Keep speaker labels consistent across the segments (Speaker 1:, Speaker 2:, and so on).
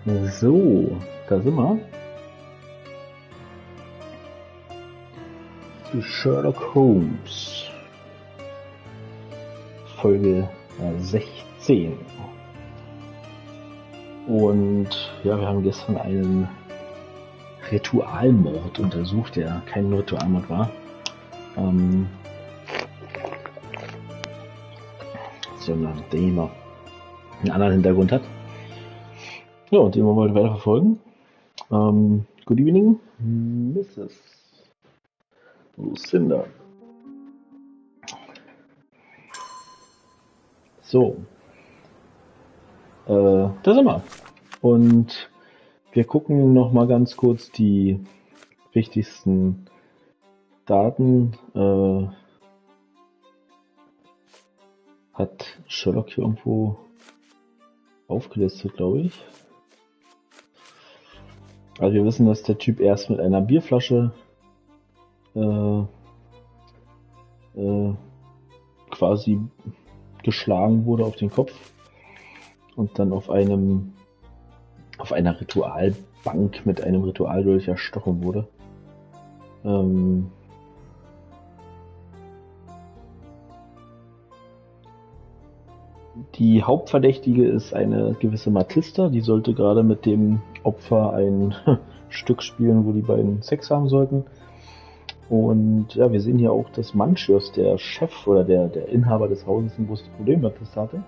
Speaker 1: So, da sind wir. Zu Sherlock Holmes. Folge 16. Und ja, wir haben gestern einen Ritualmord untersucht, der kein Ritualmord war. Sondern der immer einen anderen Hintergrund hat. Ja, und den wollen wir heute weiter verfolgen. Good evening, Mrs. Lucinda. So. Da sind wir. Und wir gucken noch mal ganz kurz die wichtigsten Daten. Hat Sherlock hier irgendwo aufgelistet, glaube ich. Also wir wissen, dass der Typ erst mit einer Bierflasche quasi geschlagen wurde auf den Kopf und dann auf einer Ritualbank mit einem Ritualdolch erstochen wurde. Die Hauptverdächtige ist eine gewisse Matista, die sollte gerade mit dem Opfer ein Stück spielen, wo die beiden Sex haben sollten. Und ja, wir sehen hier auch, dass Manchios, der Chef oder der Inhaber des Hauses, ein großes Problem mit Matista hatte.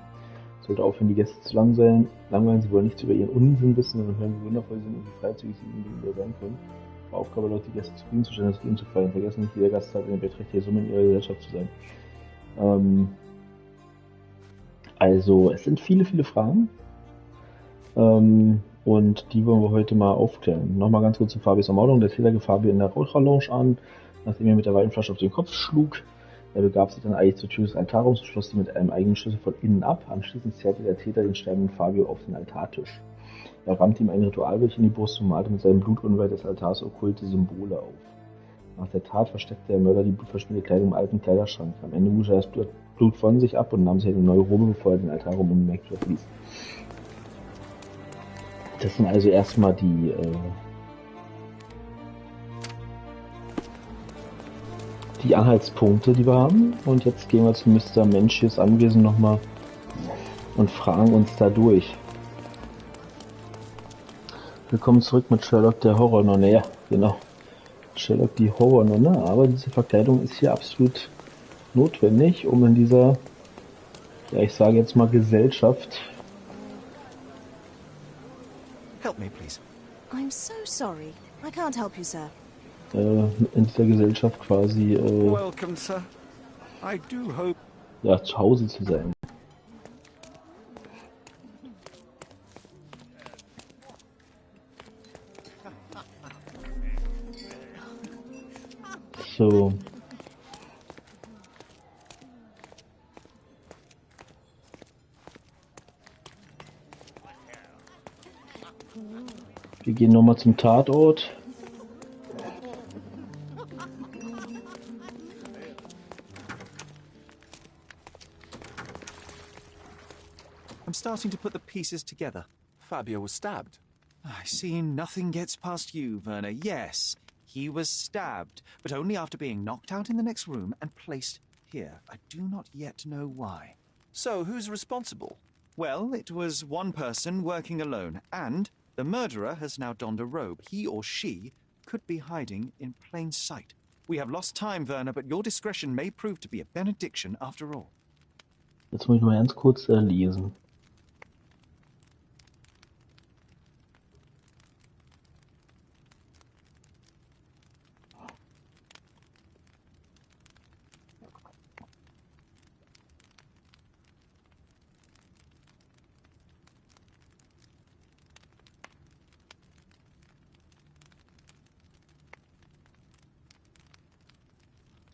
Speaker 1: Sollte aufhören, die Gäste zu langweilen. Sie wollen nichts über ihren Unsinn wissen, sondern hören, wie wundervoll sie sind und wie freizügig sie ihnen gegenüber sein können. Die Aufgabe lautet, die Gäste zufriedenzustellen, das ihnen zu gefallen. Vergessen nicht, jeder Gast hat eine beträchtliche Summe in ihrer Gesellschaft zu sein. Also, es sind viele, viele Fragen. Und die wollen wir heute mal aufklären. Nochmal ganz kurz zu Fabios Ermordung. Der Täter griff Fabio in der Raucherlounge an, nachdem er mit der Weinflasche auf den Kopf schlug. Er begab sich dann eilig zur Tür des Altarraums und schloss sie mit einem eigenen Schlüssel von innen ab. Anschließend zerrte der Täter den sterbenden Fabio auf den Altartisch. Er rammte ihm ein Ritualbild in die Brust und malte mit seinem Blut unweit des Altars okkulte Symbole auf. Nach der Tat versteckte der Mörder die blutverschmierte Kleidung im alten Kleiderschrank. Am Ende wusch er das Blut von sich ab und nahm sich eine neue Robe, bevor er den Altarraum unbemerkt verließ. Das sind also erstmal die Anhaltspunkte, die wir haben. Und jetzt gehen wir zu Mr. Manchios Anwesen nochmal und fragen uns da durch. Willkommen zurück mit Sherlock, der Horrornonne. Ja, genau. Sherlock, die Horrornonne. Aber diese Verkleidung ist hier absolut notwendig, um in dieser, ja, ich sage jetzt mal Gesellschaft.
Speaker 2: Help me, please.
Speaker 3: I'm so sorry. I can't help you, sir.
Speaker 1: In dieser Gesellschaft quasi
Speaker 2: Welcome, sir. I do hope.
Speaker 1: Ja, zu Hause zu sein. So. Wir gehen nochmal zum Tatort.
Speaker 2: I'm starting to put the pieces together.
Speaker 4: Fabio was stabbed.
Speaker 2: I see nothing gets past you, Werner. Yes, he was stabbed, but only after being knocked out in the next room and placed here. I do not yet know why.
Speaker 4: So, who's responsible?
Speaker 2: Well, it was one person working alone, and the murderer has now donned a robe. He or she could be hiding in plain sight. We have lost time, Werner, but your discretion may prove to be a benediction after all.
Speaker 1: Jetzt muss ich mal ganz kurz lesen.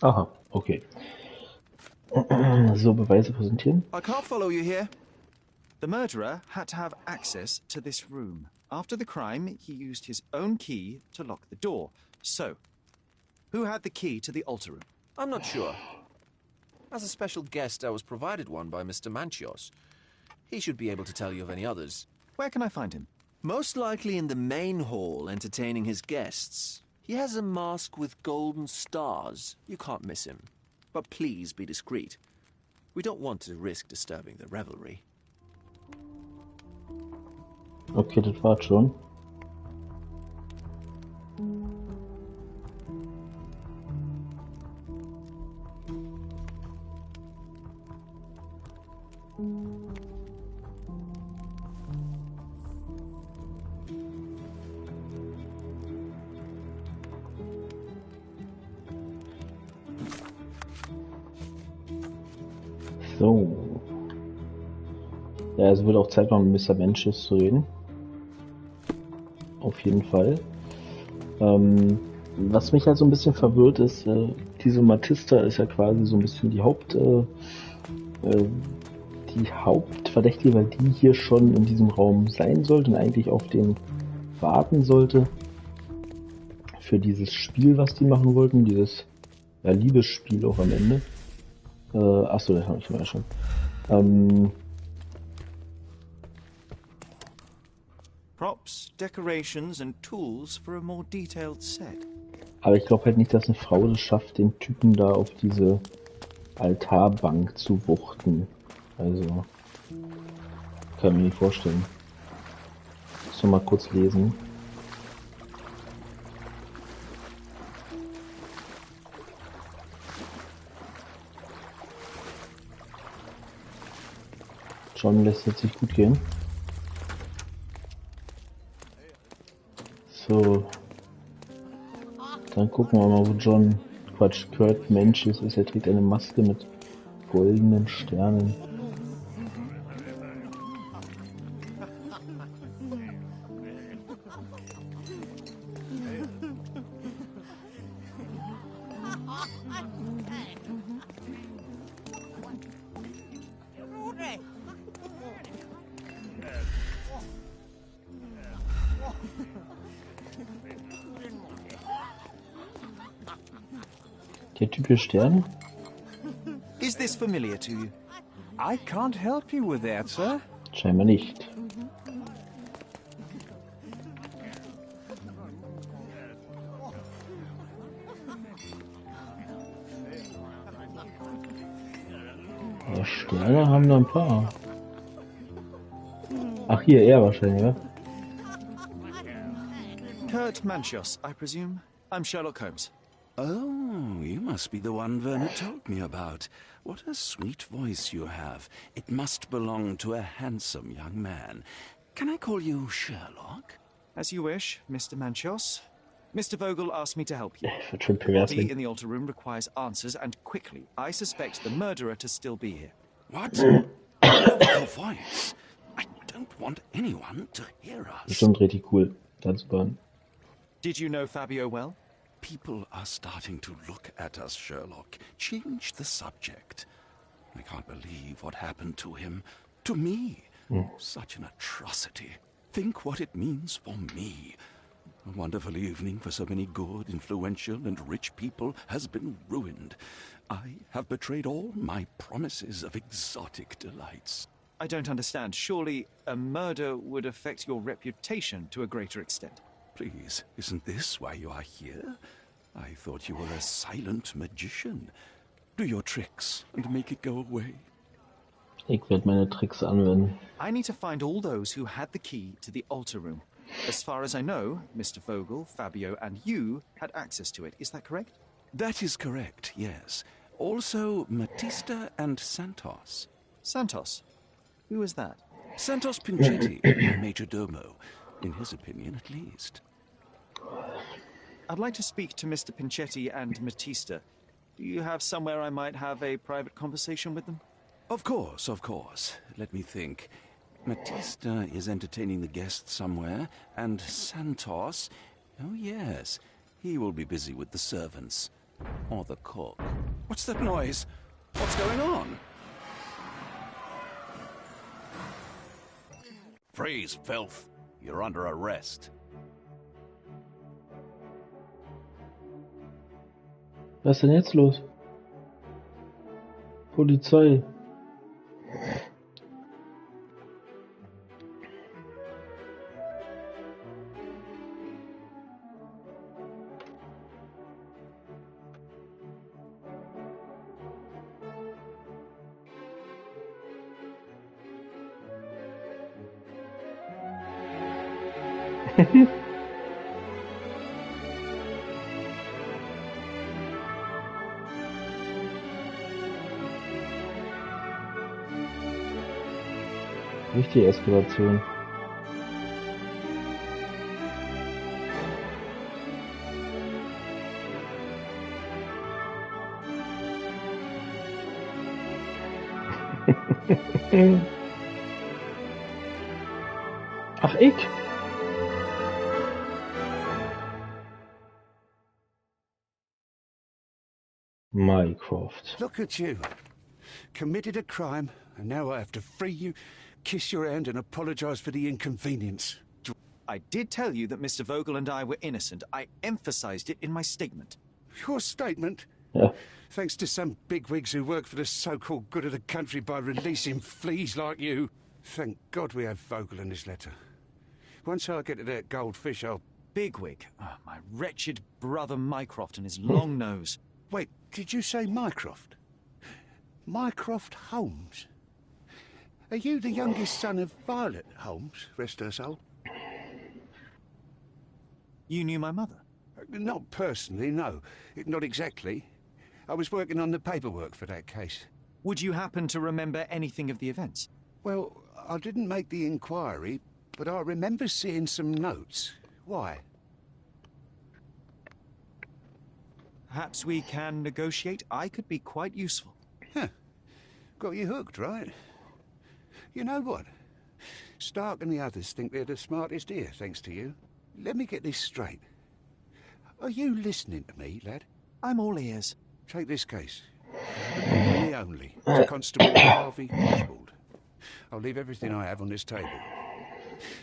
Speaker 1: Aha, okay. So, Beweise präsentieren.
Speaker 2: I can't follow you here. The murderer had to have access to this room. After the crime, he used his own key to lock the door. So, who had the key to the altar room?
Speaker 4: I'm not sure. As a special guest, I was provided one by Mr. Manchios. He should be able to tell you of any others.
Speaker 2: Where can I find him?
Speaker 4: Most likely in the main hall, entertaining his guests. He has a mask with golden stars. You can't miss him. But please be discreet. We don't want to risk disturbing the revelry.
Speaker 1: Okay, das war's schon. So. Ja, es wird auch Zeit, mal mit Mr. Manches zu reden. Auf jeden Fall. Was mich halt so ein bisschen verwirrt ist, diese Matista ist ja quasi so ein bisschen die Hauptverdächtige, weil die hier schon in diesem Raum sein sollte und eigentlich auf den warten sollte. Für dieses Spiel, was die machen wollten, dieses Liebesspiel auch am Ende. Achso, das habe ich mal schon.
Speaker 2: Props, decorations and tools for a more detailed set.
Speaker 1: Aber ich glaube halt nicht, dass eine Frau es schafft, den Typen da auf diese Altarbank zu wuchten. Also, kann ich mir nicht vorstellen. Muss noch mal kurz lesen. John lässt es sich gut gehen. So. Dann gucken wir mal, wo Kurt Mensch ist. Er trägt eine Maske mit goldenen Sternen. Der Typ hier Stern?
Speaker 2: Is this familiar to you?
Speaker 5: I can't help you with that, sir.
Speaker 1: Scheinbar nicht. Aber Sterne haben da ein paar. Ach, hier, er wahrscheinlich, ja?
Speaker 2: Kurt Manchios, I presume. I'm Sherlock Holmes.
Speaker 6: Oh, you must be the one Werner told me about. What a sweet voice you have. It must belong to a handsome young man. Can I call you Sherlock?
Speaker 2: As you wish, Mr. Manchios. Mr. Vogel asked me to help you.
Speaker 1: Wird schon
Speaker 2: The
Speaker 1: pervers.
Speaker 2: body in the altar room requires answers, and quickly. I suspect the murderer to still be here.
Speaker 6: What? Lower your voice. I don't want anyone to hear us.
Speaker 1: Bestimmt richtig cool, da zu hören.
Speaker 2: Did you know Fabio well?
Speaker 6: People are starting to look at us, Sherlock. Change the subject. I can't believe what happened to him. To me. Such an atrocity. Think what it means for me. A wonderful evening for so many good, influential, and rich people has been ruined. I have betrayed all my promises of exotic delights.
Speaker 2: I don't understand. Surely a murder would affect your reputation to a greater extent.
Speaker 6: Please, isn't this why you are here? I thought you were a silent magician. Do your tricks and make it go away.
Speaker 1: Ich werde meine Tricks anwenden.
Speaker 2: I need to find all those who had the key to the altar room. As far as I know, Mr. Vogel, Fabio, and you had access to it. Is that correct?
Speaker 6: That is correct, yes. Also, Matista and Santos.
Speaker 2: Santos? Who is that?
Speaker 6: Santos Pinchetti, my major domo. In his opinion, at least.
Speaker 2: I'd like to speak to Mr. Pinchetti and Matista. Do you have somewhere I might have a private conversation with them?
Speaker 6: Of course, of course. Let me think. Matista is entertaining the guests somewhere, and Santos... Oh, yes. He will be busy with the servants. Or the cook. What's that noise? What's going on? Freeze, filth. You're under arrest.
Speaker 1: Was ist denn jetzt los? Polizei. Richtige Eskalation. Ach, ich? Mycroft.
Speaker 6: Look at you. Committed a crime, and now I have to free you, kiss your hand, and apologize for the inconvenience.
Speaker 2: I did tell you that Mr. Vogel and I were innocent. I emphasized it in my statement.
Speaker 6: Your statement?
Speaker 1: Ja.
Speaker 6: Thanks to some bigwigs who work for the so-called good of the country by releasing fleas like you. Thank God we have Vogel in this letter. Once I get to that goldfish, I'll...
Speaker 2: Bigwig. Oh, my wretched brother Mycroft and his long nose.
Speaker 6: Wait, did you say Mycroft? Mycroft Holmes? Are you the youngest son of Violet Holmes, rest her soul?
Speaker 2: You knew my mother?
Speaker 6: Not personally, no. Not exactly. I was working on the paperwork for that case.
Speaker 2: Would you happen to remember anything of the events?
Speaker 6: Well, I didn't make the inquiry, but I remember seeing some notes. Why?
Speaker 2: Perhaps we can negotiate. I could be quite useful.
Speaker 6: Huh. Got you hooked, right? You know what? Stark and the others think they're the smartest here, thanks to you. Let me get this straight. Are you listening to me, lad?
Speaker 2: I'm all ears.
Speaker 6: Take this case. The company only. To Constable Harvey Oswald. I'll leave everything I have on this table.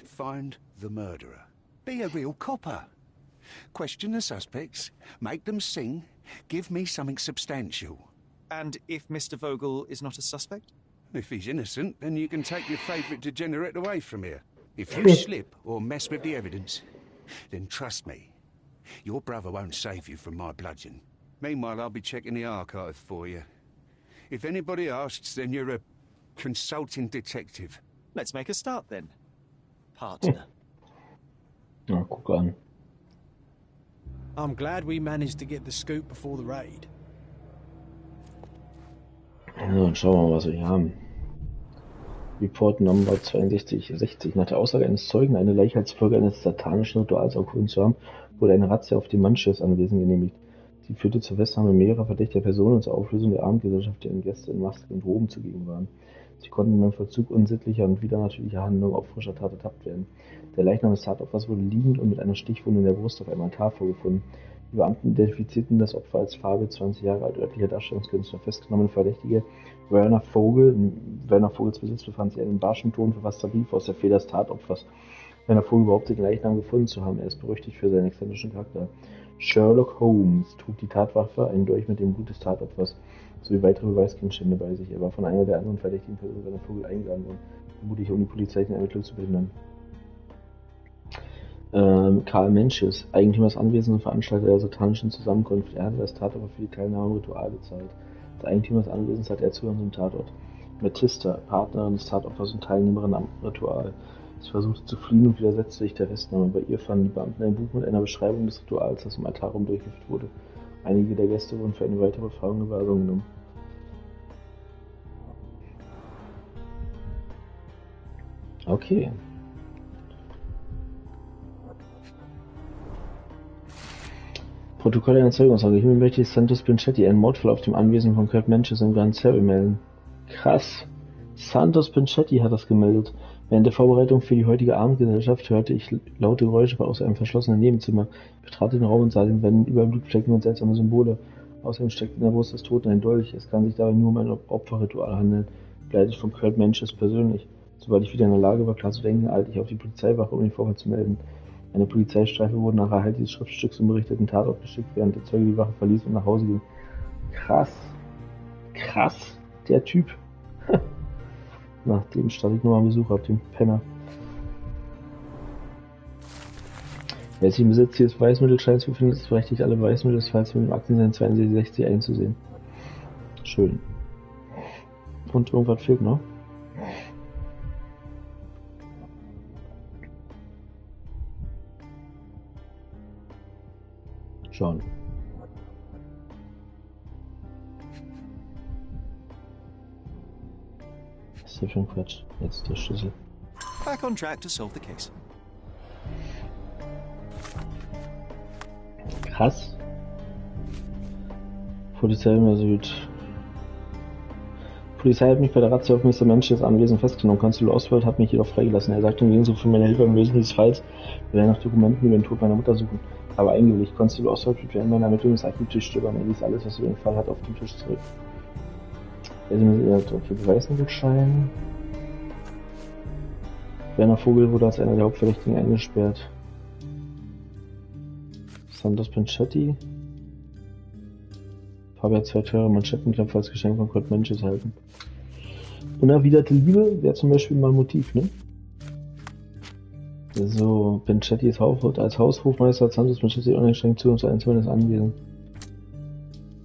Speaker 6: Find the murderer. Be a real copper. Question the suspects, make them sing, give me something substantial.
Speaker 2: And if Mr. Vogel is not a suspect?
Speaker 6: If he's innocent, then you can take your favourite degenerate away from here. If you slip or mess with the evidence, then trust me, your brother won't save you from my bludgeon. Meanwhile, I'll be checking the archive for you. If anybody asks, then you're a consulting detective.
Speaker 2: Let's make a start then, partner.
Speaker 1: Na, guck an.
Speaker 7: I'm glad we managed to get the scoop before the raid.
Speaker 1: So, und schauen wir mal, was wir hier haben. Report Number 6260. Nach der Aussage eines Zeugen, eine Leiche als Folge eines satanischen Rituals aufgefunden zu haben, wurde eine Razzia auf dem Manches-Anwesen genehmigt. Sie führte zur Festnahme mehrerer verdächtiger Personen und zur Auflösung der Abendgesellschaft, deren Gäste in Masken und Roben zugegen waren. Sie konnten beim Vollzug unsittlicher und widernatürlicher Handlungen auf frischer Tat ertappt werden. Der Leichnam des Tatopfers wurde liegend und mit einer Stichwunde in der Brust auf einem Altar vorgefunden. Die Beamten identifizierten das Opfer als Fabe, 20 Jahre alt, örtlicher Darstellungskünstler. Festgenommene Verdächtige Werner Vogel. In Werner Vogels Besitz befand sich ein in barschen Ton verfasster Brief aus der Feder des Tatopfers. Werner Vogel behauptet, den Leichnam gefunden zu haben. Er ist berüchtigt für seinen exzentrischen Charakter. Sherlock Holmes trug die Tatwaffe, einen Dolch mit dem Blut des Tatopfers, sowie weitere Beweisgegenstände bei sich. Er war von einer der anderen verdächtigen Personen Werner Vogel eingeladen worden, vermutlich um die polizeilichen Ermittlungen zu behindern. Karl Menches, Eigentümer des Anwesens und Veranstalter der satanischen Zusammenkunft. Er hatte das Tatopfer für die Teilnahme am Ritual bezahlt. Als Eigentümer des Anwesens hatte er Zugang zum Tatort. Matista, Partnerin des Tatopfers und Teilnehmerin am Ritual. Sie versuchte zu fliehen und widersetzte sich der Festnahme. Bei ihr fanden die Beamten ein Buch mit einer Beschreibung des Rituals, das im Altarraum durchgeführt wurde. Einige der Gäste wurden für eine weitere Befragung in Gewahrsam genommen. Okay. Protokoll einer Zeugungsaussage. Hiermit möchte ich Santos Pinchetti einen Mordfall auf dem Anwesen von Kurt Menches im Grand Cerro melden. Krass. Santos Pinchetti hat das gemeldet. Während der Vorbereitung für die heutige Abendgesellschaft hörte ich laute Geräusche aus einem verschlossenen Nebenzimmer. Ich betrat den Raum und sah den Wänden überall Blutflecken und seltsame Symbole. Außerdem steckte in der Brust des Toten ein Dolch. Es kann sich dabei nur um ein Opferritual handeln, begleitet von Kurt Menches persönlich. Sobald ich wieder in der Lage war, klar zu denken, eilte ich auf die Polizeiwache, um den Vorfall zu melden. Eine Polizeistreife wurde nach Erhalt dieses Schriftstücks zum berichteten Tatort geschickt, während der Zeuge die Wache verließ und nach Hause ging. Krass. Krass. Der Typ. Nach dem starte ich nochmal Besuch auf den Penner. Wer sich im Besitz dieses Beweismittelscheins befindet, ist berechtigt, alle Beweismittel des Falls mit dem Aktenschein 6260 einzusehen. Schön. Und irgendwas fehlt noch. John. Was ist hier für ein Quatsch? Jetzt der Schlüssel.
Speaker 2: Back on track to solve the case.
Speaker 1: Krass. Polizei im Süd. Polizei hat mich bei der Razzia auf Mr. Manches Anwesen festgenommen. Constable Oswald hat mich jedoch freigelassen. Er sagte im Gegenzug für meine Hilfe im Lösen des Falls, will er nach Dokumenten über den Tod meiner Mutter suchen. Aber eingewilligt. Constable Oswald wird während meiner Ermittlung des Tisch stöbern. Er ließ alles, was über den Fall hat, auf den Tisch zurück. Okay, Beweismittelschein. Werner Vogel wurde als einer der Hauptverdächtigen eingesperrt. Santos Pinchetti. Fabi hat 2 teure Manschettenknöpfe als Geschenk von Kurt Menches erhalten. Unerwiderte Liebe wäre zum Beispiel mal ein Motiv, ne? So, Pinchetti ist als Haushofmeister hat Santos Pinchetti uneingeschränkt Zugang zu einem Zimmer des Anwesens.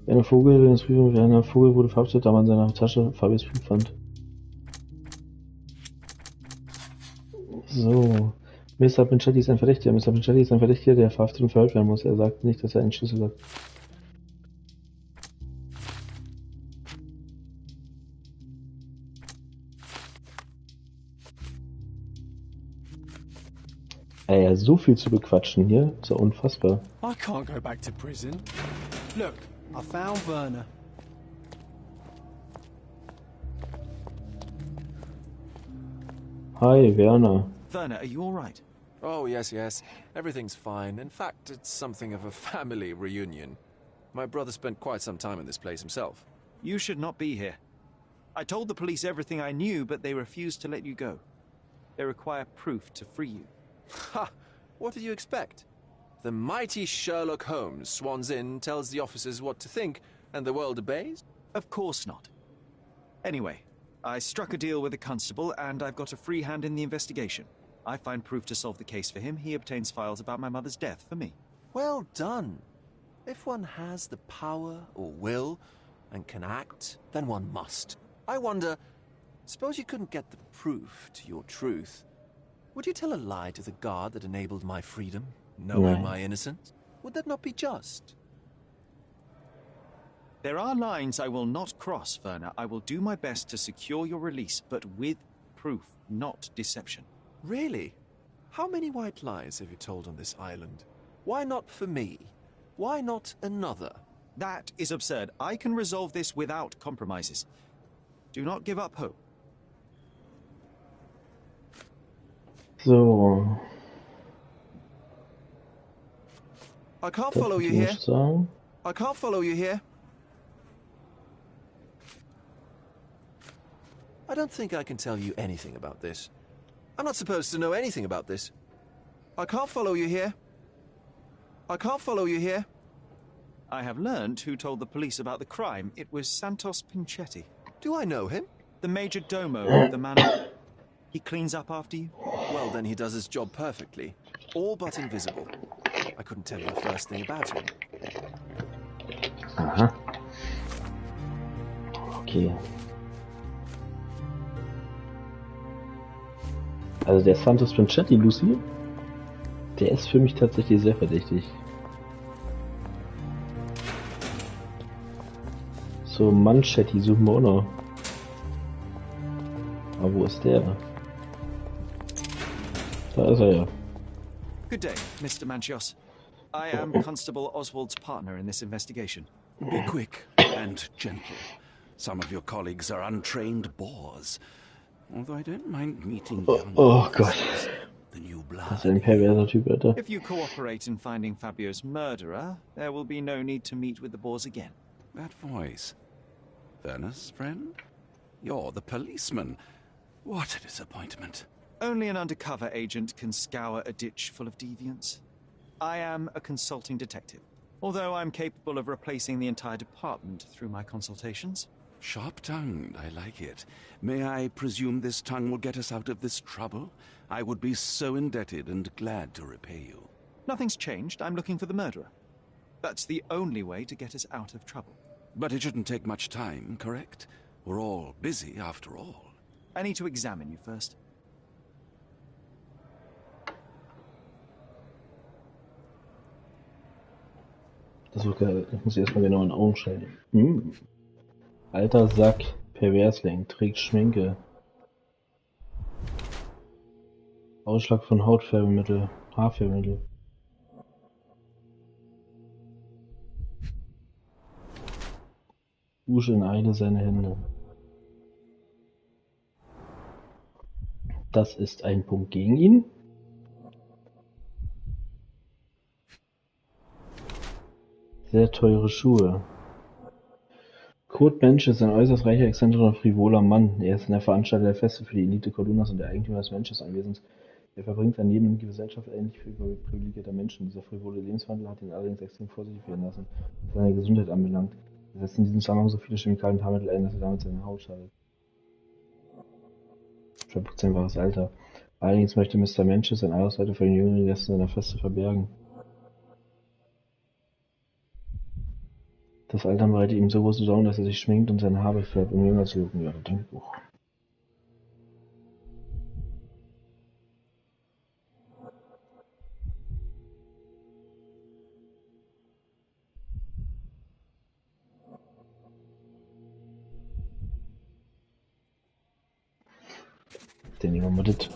Speaker 1: Werner Vogel wurde verhaftet, da man in seiner Tasche Fabis Brief fand. So. Mr. Pinchetti ist ein Verdächtiger. Mr. Pinchetti ist ein Verdächtiger, der verhaftet und verhört werden muss. Er sagt nicht, dass er einen Schlüssel hat. Ey, so viel zu bequatschen hier. Ist ja unfassbar.
Speaker 7: I can't go back to prison. Look, I found Werner.
Speaker 1: Hi, Werner.
Speaker 2: Werner, are you all right?
Speaker 4: Oh, yes, yes. Everything's fine. In fact, it's something of a family reunion. My brother spent quite some time in this place himself.
Speaker 2: You should not be here. I told the police everything I knew, but they refused to let you go. They require proof to free you.
Speaker 4: Ha! What did you expect? The mighty Sherlock Holmes swans in, tells the officers what to think, and the world obeys?
Speaker 2: Of course not. Anyway, I struck a deal with the constable, and I've got a free hand in the investigation. I find proof to solve the case for him. He obtains files about my mother's death for me.
Speaker 4: Well done. If one has the power or will and can act, then one must. I wonder, suppose you couldn't get the proof to your truth. Would you tell a lie to the guard that enabled my freedom, knowing my innocence? Would that not be just?
Speaker 2: There are lines I will not cross, Werner. I will do my best to secure your release, but with proof, not deception.
Speaker 4: Really? How many white lies have you told on this island? Why not for me? Why not another?
Speaker 2: That is absurd. I can resolve this without compromises. Do not give up hope.
Speaker 1: So.
Speaker 4: I can't follow you here. I can't follow you here. I don't think I can tell you anything about this. I'm not supposed to know anything about this. I can't follow you here. I can't follow you here.
Speaker 2: I have learned who told the police about the crime. It was Santos Pinchetti.
Speaker 4: Do I know him?
Speaker 2: The major domo of the manor. He cleans up after you?
Speaker 4: Well, then he does his job perfectly. All but invisible. I couldn't tell you the first thing about him.
Speaker 1: Aha. Okay. Also der Santos Pinchetti, Lucy, der ist für mich tatsächlich sehr verdächtig. So, Manchetti suchen wir auch noch. Aber wo ist der? Da ist er ja.
Speaker 2: Good day, Mr. Manchios. I am Constable Oswald's partner in this investigation.
Speaker 6: Be quick and gentle. Some of your colleagues are untrained boors. Although I don't mind meeting young officers, the new blood.
Speaker 1: Das ist ein perverser Typ, Alter.
Speaker 2: If you cooperate in finding Fabio's murderer, there will be no need to meet with the Boers again.
Speaker 6: That voice. Werner's friend? You're the policeman. What a disappointment.
Speaker 2: Only an undercover agent can scour a ditch full of deviants. I am a consulting detective, although I'm capable of replacing the entire department through my consultations.
Speaker 6: Sharp-tongued, I like it. May I presume this tongue will get us out of this trouble? I would be so indebted and glad to repay you.
Speaker 2: Nothing's changed. I'm looking for the murderer. That's the only way to get us out of trouble.
Speaker 6: But it shouldn't take much time, correct? We're all busy, after all.
Speaker 2: I need to examine you first.
Speaker 1: Das wird geil. Ich muss erstmal genau in den Augen stellen. Alter Sack. Perversling. Trägt Schminke. Ausschlag von Hautfärbemittel. Haarfärbemittel. Dusche in Eile seine Hände. Das ist ein Punkt gegen ihn. Sehr teure Schuhe. Kurt Mensch ist ein äußerst reicher, exzentrischer und frivoler Mann. Er ist in der Veranstalter der Feste für die Elite Colunas und der Eigentümer des Manchester-Anwesens. Er verbringt sein Leben in Gesellschaft ähnlich für privilegierter Menschen. Dieser frivole Lebenswandel hat ihn allerdings extrem vorsichtig werden lassen, was seine Gesundheit anbelangt. Er setzt in diesem Zusammenhang so viele Chemikalien und Haarmittel ein, dass er damit seine Haut schadet. Verputzt sein wahres Alter. Allerdings möchte Mr. Mensch sein Altersweite für den jüngeren Gästen seiner Feste verbergen. Das Altern bereitet ihm so große Sorgen, dass er sich schminkt und seine Haare färbt, um jünger zu wirken. Ja, das denke ich auch. Den nehmen wir mal das.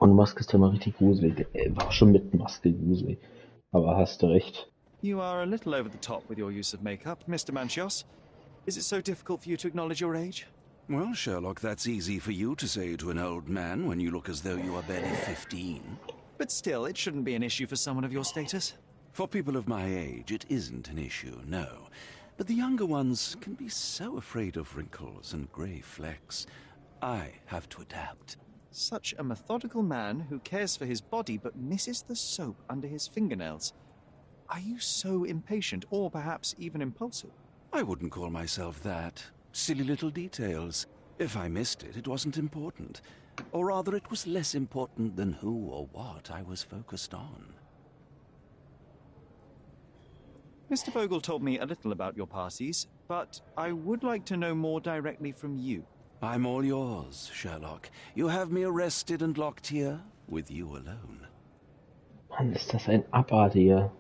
Speaker 1: Und Maske ist ja mal richtig gruselig. War schon mit Maske gruselig. Aber hast du recht.
Speaker 2: You are a little over the top with your use of makeup, Mr. Manchios. Is it so difficult for you to acknowledge your age?
Speaker 6: Well, Sherlock, that's easy for you to say to an old man when you look as though you are barely 15.
Speaker 2: But still, it shouldn't be an issue for someone of your status.
Speaker 6: For people of my age, it isn't an issue, no. But the younger ones can be so afraid of wrinkles and grey flecks. I have to adapt.
Speaker 2: Such a methodical man who cares for his body but misses the soap under his fingernails. Are you so impatient, or perhaps even impulsive?
Speaker 6: I wouldn't call myself that. Silly little details. If I missed it, it wasn't important. Or rather, it was less important than who or what I was focused on.
Speaker 2: Mr. Vogel told me a little about your parties, but I would like to know more directly from you.
Speaker 6: I'm all yours, Sherlock. You have me arrested and locked here, with you alone.
Speaker 1: Mann, ist das ein Abartiger.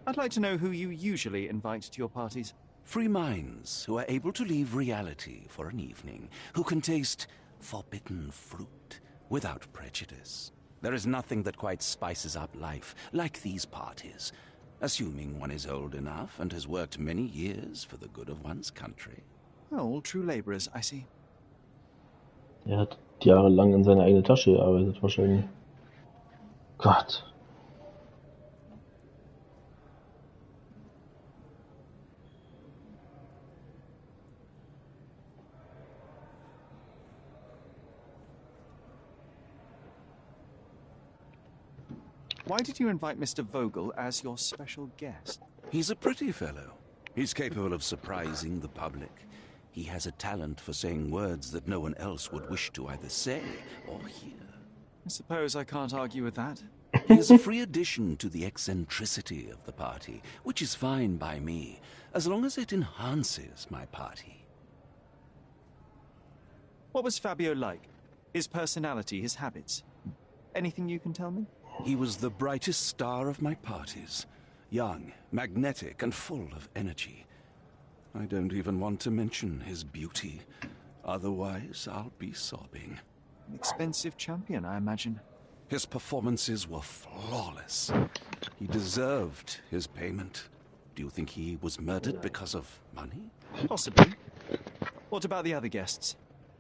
Speaker 2: I'd like to know who you usually invite to your parties.
Speaker 6: Free minds who are able to leave reality for an evening, who can taste forbidden fruit without prejudice. There is nothing that quite spices up life like these parties, assuming one is old enough and has worked many years for the good of one's country.
Speaker 2: Oh, all true labourers, I see.
Speaker 1: Er hat jahrelang in seine eigene Tasche gearbeitet, wahrscheinlich. Gott.
Speaker 2: Why did you invite Mr. Vogel as your special guest?
Speaker 6: He's a pretty fellow. He's capable of surprising the public. He has a talent for saying words that no one else would wish to either say or hear.
Speaker 2: I suppose I can't argue with that.
Speaker 6: He is a free addition to the eccentricity of the party, which is fine by me, as long as it enhances my party.
Speaker 2: What was Fabio like? His personality, his habits? Anything you can tell me?
Speaker 6: He was the brightest star of my parties. Young, magnetic, and full of energy. I don't even want to mention his beauty. Otherwise, I'll be sobbing.
Speaker 2: An expensive champion, I imagine.
Speaker 6: His performances were flawless. He deserved his payment. Do you think he was murdered because of money?
Speaker 2: Possibly. What about the other guests?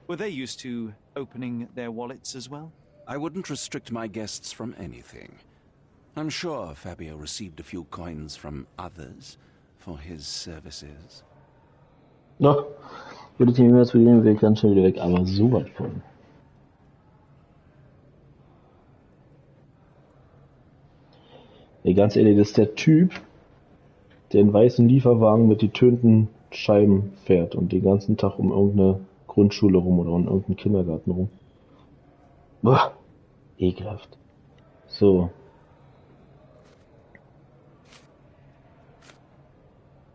Speaker 2: Were they used to opening their wallets as well?
Speaker 6: I wouldn't restrict my guests from anything. I'm sure Fabio received a few coins from others for his services.
Speaker 1: Doch, würde ich ihm mehr zu gehen, wäre ich ganz schnell wieder weg, aber so was von. Ey, ganz ehrlich, das ist der Typ, der einen weißen Lieferwagen mit getönten Scheiben fährt und den ganzen Tag um irgendeine Grundschule rum oder um irgendeinen Kindergarten rum. Boah, ekelhaft. So.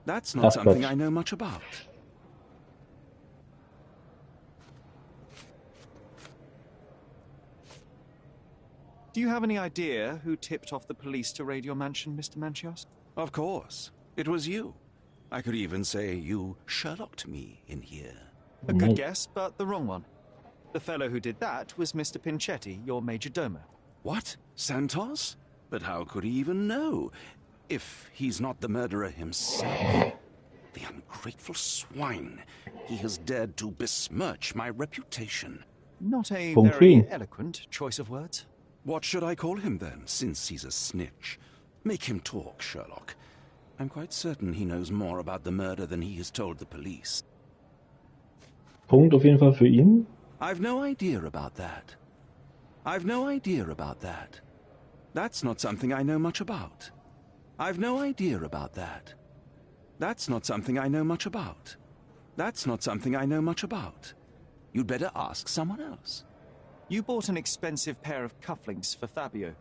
Speaker 6: That's not something I know much about.
Speaker 2: Do you have any idea who tipped off the police to raid your mansion, Mr. Manchios?
Speaker 6: Of course. It was you. I could even say you Sherlocked me in here.
Speaker 2: A good guess, but the wrong one. The fellow who did that was Mr. Pinchetti, your major domo.
Speaker 6: What? Santos? But how could he even know? If he's not the murderer himself. The ungrateful swine. He has dared to besmirch my reputation.
Speaker 2: Not a
Speaker 1: Punkt
Speaker 2: very
Speaker 1: für ihn.
Speaker 2: eloquent choice of words.
Speaker 6: What should I call him then, since he's a snitch? Make him talk, Sherlock. I'm quite certain he knows more about the murder than he has told the police.
Speaker 1: Punkt auf jeden Fall für ihn.
Speaker 6: I've no idea about that. I've no idea about that. That's not something I know much about. I've no idea about that. That's not something I know much about. That's not something I know much about. You'd better ask someone else.
Speaker 2: You bought an expensive pair of cufflinks for Fabio.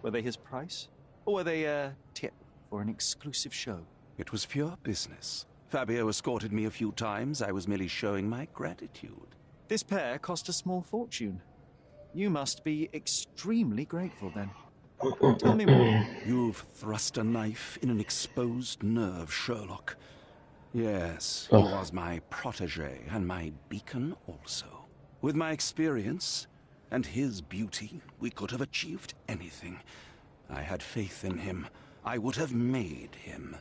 Speaker 2: Were they his price? Or were they a tip for an exclusive show?
Speaker 6: It was pure business. Fabio escorted me a few times. I was merely showing my gratitude.
Speaker 2: This pair cost a small fortune. You must be extremely grateful then. Tell me more.
Speaker 6: You've thrust a knife in an exposed nerve, Sherlock. Yes, he was my protege and my beacon also. With my experience and his beauty, we could have achieved anything. I had faith in him. I would have made him.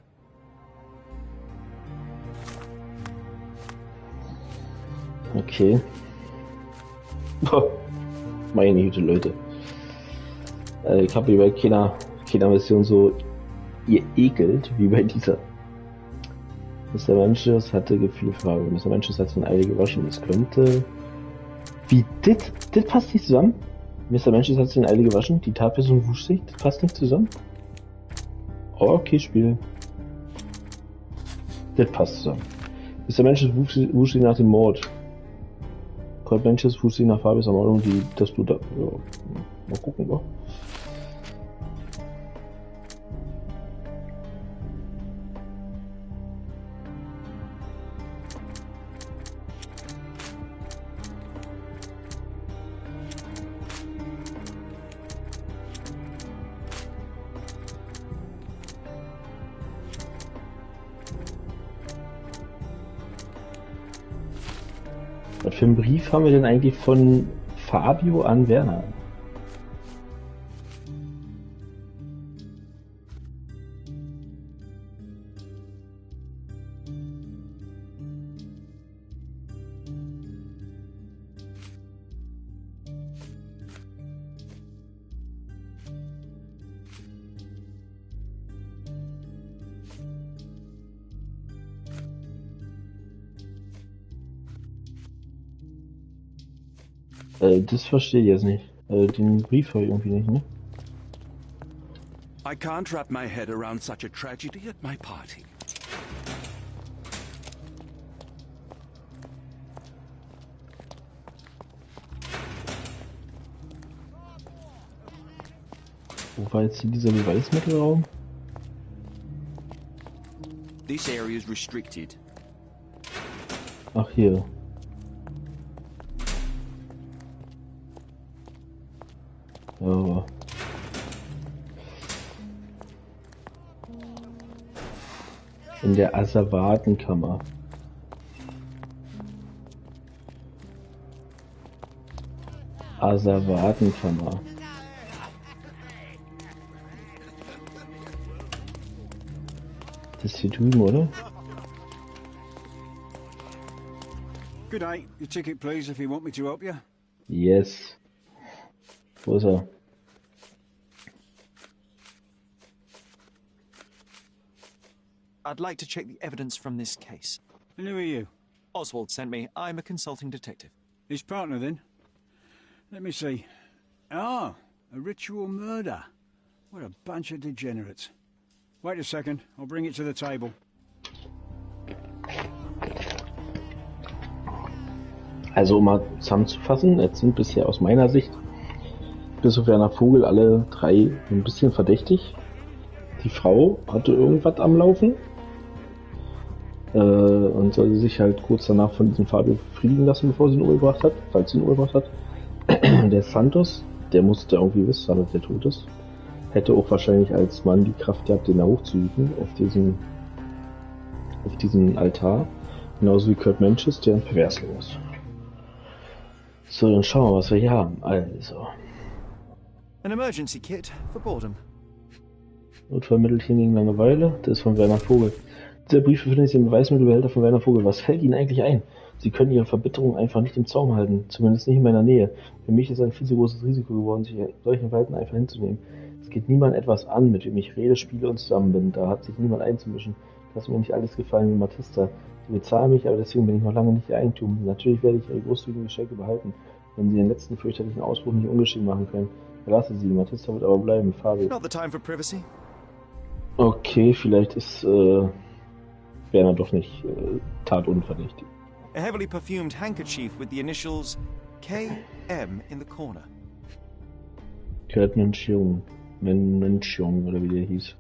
Speaker 1: Okay. Meine Güte, Leute. Ich habe bei keiner Mission so ihr ekelt wie bei dieser. Mr. Manches hatte Gefühlfrage. Mr. Manches hat sein Ei gewaschen. Es könnte... Wie, das passt nicht zusammen? Mr. Manches hat sein Ei gewaschen. Die Tatperson wusch sich. Das passt nicht zusammen? Okay, Spiel. Das passt zusammen. Mr. Manches wusch sich nach dem Mord. Cold Manches wusch sich nach Fabius Ermordung, das Blut ab. Ja, mal gucken, wa? Was für einen Brief haben wir denn eigentlich von Fabio an Werner? Das verstehe ich jetzt nicht. Den Brief habe ich irgendwie nicht, ne?
Speaker 6: I can't wrap my head around such a tragedy at my party.
Speaker 1: Wo war jetzt hier dieser Beweismittelraum?
Speaker 4: This area is restricted.
Speaker 1: Ach, hier. Ja. In der Asservatenkammer. Asservatenkammer. Das ist hier drüben, oder?
Speaker 5: Good day. Your ticket, please, if you want me to help you.
Speaker 1: Yes. Wo ist er?
Speaker 2: I'd like to check the evidence from this case.
Speaker 5: And who are you?
Speaker 2: Oswald sent me. I'm a consulting detective.
Speaker 5: His partner, then? Let me see. Ah, a ritual murder. What a bunch of degenerates. Wait a second. I'll bring it to the table.
Speaker 1: Also, um mal zusammenzufassen, jetzt sind bisher aus meiner Sicht bis auf Werner Vogel alle drei ein bisschen verdächtig. Die Frau hatte irgendwas am Laufen und sollte sich halt kurz danach von diesem Fabio befriedigen lassen, bevor sie ihn umgebracht hat, falls sie ihn umgebracht hat. Der Santos der musste irgendwie wissen, dass der tot ist. Hätte auch wahrscheinlich als Mann die Kraft gehabt, den da hochzuhüten auf diesen Altar. Genauso wie Kurt Menches, der ein Perversling ist. So, dann schauen wir, was wir hier haben. Also.
Speaker 2: An emergency kit for boredom.
Speaker 1: Notfallmittelchen gegen Langeweile. Das ist von Werner Vogel. Dieser Brief befindet sich im Beweismittelbehälter von Werner Vogel. Was fällt Ihnen eigentlich ein? Sie können Ihre Verbitterung einfach nicht im Zaum halten. Zumindest nicht in meiner Nähe. Für mich ist ein viel zu großes Risiko geworden, sich solchen Verhalten einfach hinzunehmen. Es geht niemand etwas an, mit dem ich rede, spiele und zusammen bin. Da hat sich niemand einzumischen. Das hat mir nicht alles gefallen wie Matista. Sie bezahlen mich, aber deswegen bin ich noch lange nicht Ihr Eigentum. Natürlich werde ich Ihre großzügigen Geschenke behalten, wenn Sie den letzten fürchterlichen Ausbruch nicht ungeschehen machen können. Verlasse Sie. Matista wird aber bleiben. Fabio.
Speaker 2: Not the time for privacy.
Speaker 1: Okay, vielleicht ist Werner doch nicht tatunverdächtig.
Speaker 2: A heavily perfumed handkerchief with the initials KM in the corner.
Speaker 1: Kurt Menchion. Menchion, oder wie der hieß.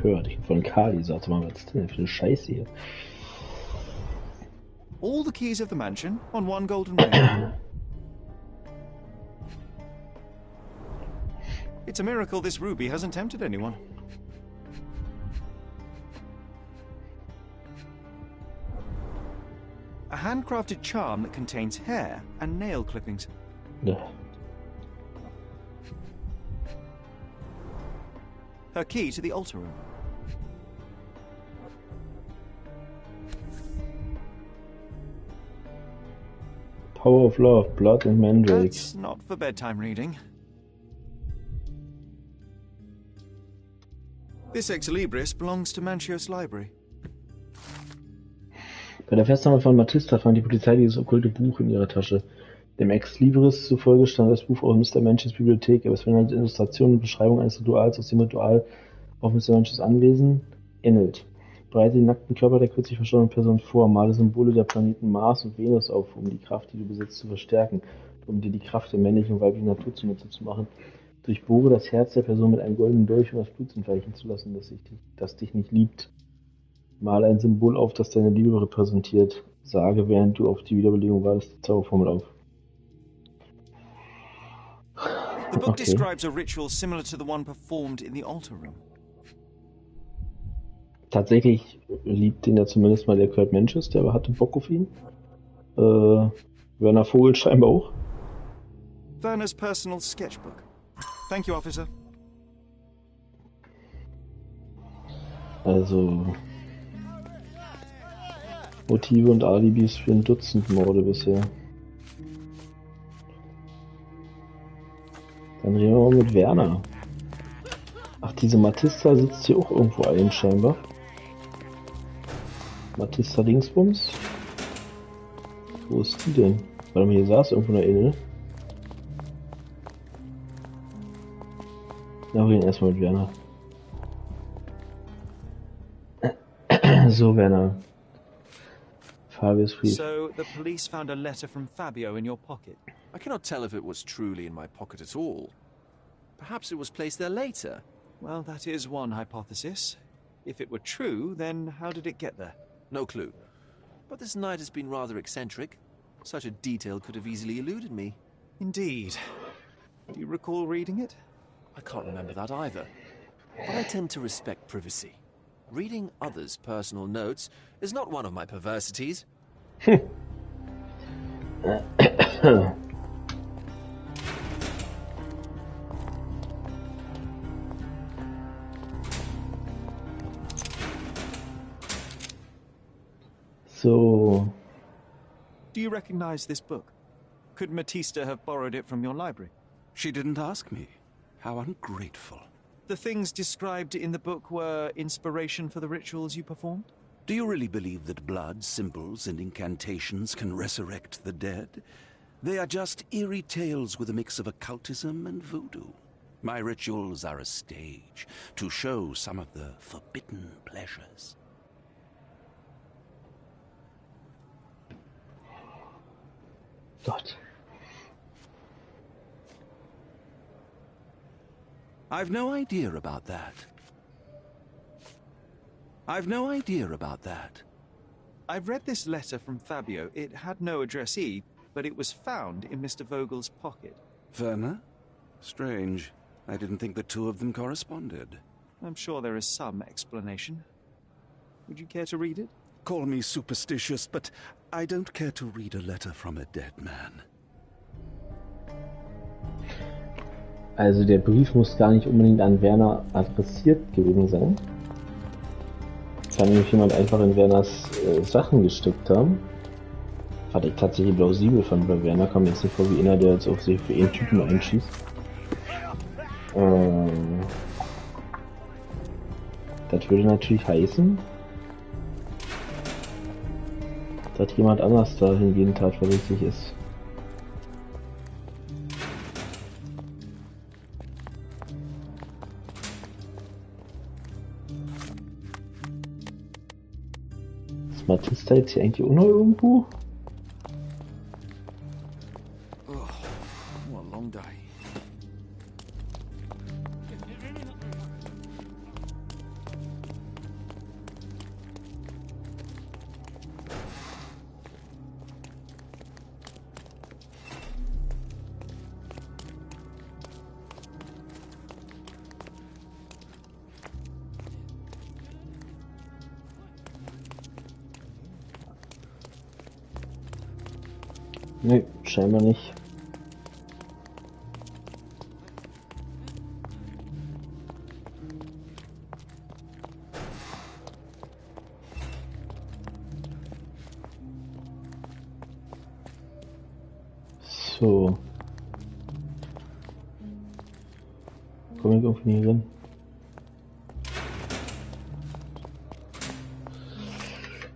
Speaker 1: Kurt, ich hab von Kali gesagt, mal, was ist denn für eine Scheiße hier?
Speaker 2: All the keys of the mansion on one golden ring. It's a miracle this ruby hasn't tempted anyone. A handcrafted charm that contains hair and nail clippings.
Speaker 1: Ja.
Speaker 2: Her key to the altar room.
Speaker 1: Power of Love, Blood and Mandrake.
Speaker 2: That's not for bedtime reading. This Ex Libris belongs to Manchios Library.
Speaker 1: Bei der Festnahme von Matista fand die Polizei dieses okkulte Buch in ihrer Tasche. Dem Ex Libris zufolge stand das Buch auf Mr. Manches Bibliothek, aber es beinhaltet Illustrationen und Beschreibung eines Rituals aus dem Ritual auf Mr. Manches Anwesen ähnelt. Bereite den nackten Körper der kürzlich verstorbenen Person vor, male Symbole der Planeten Mars und Venus auf, um die Kraft, die du besitzt, zu verstärken, um dir die Kraft der männlichen und weiblichen Natur zunutze zu machen. Durchbohre das Herz der Person mit einem goldenen Dolch, um das Blut entweichen zu lassen, das dich nicht liebt. Male ein Symbol auf, das deine Liebe repräsentiert. Sage, während du auf die Wiederbelebung wartest, die Zauberformel auf.
Speaker 2: The book describes a ritual similar to the one performed in the altar room.
Speaker 1: Tatsächlich liebt ihn ja zumindest mal der Kurt Menches, der hatte Bock auf ihn. Werner Vogel scheinbar auch.
Speaker 2: Werner's personal sketchbook. Thank you, officer.
Speaker 1: Also Motive und Alibis für ein Dutzend Morde bisher. Dann reden wir mal mit Werner. Ach, diese Matista sitzt hier auch irgendwo ein, scheinbar. Matista Dingsbums. Wo ist die denn? Warte mal, hier saß irgendwo eine Inne. Na, wir reden erstmal mit Werner. So, Werner. Fabius Brief.
Speaker 2: So, the police found a letter from Fabio in your pocket.
Speaker 4: I cannot tell if it was truly in my pocket at all. Perhaps it was placed there later.
Speaker 2: Well, that is one hypothesis. If it were true, then how did it get there?
Speaker 4: No clue. But this night has been rather eccentric. Such a detail could have easily eluded me.
Speaker 2: Indeed. Do you recall reading it?
Speaker 4: I can't remember that either. But I tend to respect privacy. Reading others' personal notes is not one of my perversities.
Speaker 1: So.
Speaker 2: Do you recognize this book? Could Matista have borrowed it from your library?
Speaker 6: She didn't ask me. How ungrateful.
Speaker 2: The things described in the book were inspiration for the rituals you performed?
Speaker 6: Do you really believe that blood, symbols, and incantations can resurrect the dead? They are just eerie tales with a mix of occultism and voodoo. My rituals are a stage to show some of the forbidden pleasures.
Speaker 1: Gott.
Speaker 6: I've no idea about that. I've no idea about that.
Speaker 2: I've read this letter from Fabio. It had no addressee, but it was found in Mr. Vogel's pocket.
Speaker 6: Werner? Strange. I didn't think the two of them corresponded.
Speaker 2: I'm sure there is some explanation. Would you care to read it?
Speaker 6: Call me superstitious, but I don't care to read a letter from a dead man.
Speaker 1: Also der Brief muss gar nicht unbedingt an Werner adressiert gewesen sein. Kann nämlich jemand einfach in Werners Sachen gesteckt haben. Was ich tatsächlich plausibel fand bei Werner, kam mir jetzt nicht vor wie einer, der jetzt auf sich für einen Typen einschießt. Das würde natürlich heißen, dass jemand anders da hingehen tatverdächtig ist. Ist Matista jetzt hier eigentlich auch noch irgendwo?
Speaker 4: Oh, what a long day.
Speaker 1: Nee, scheinbar nicht. So. Komm ich irgendwie nicht rein.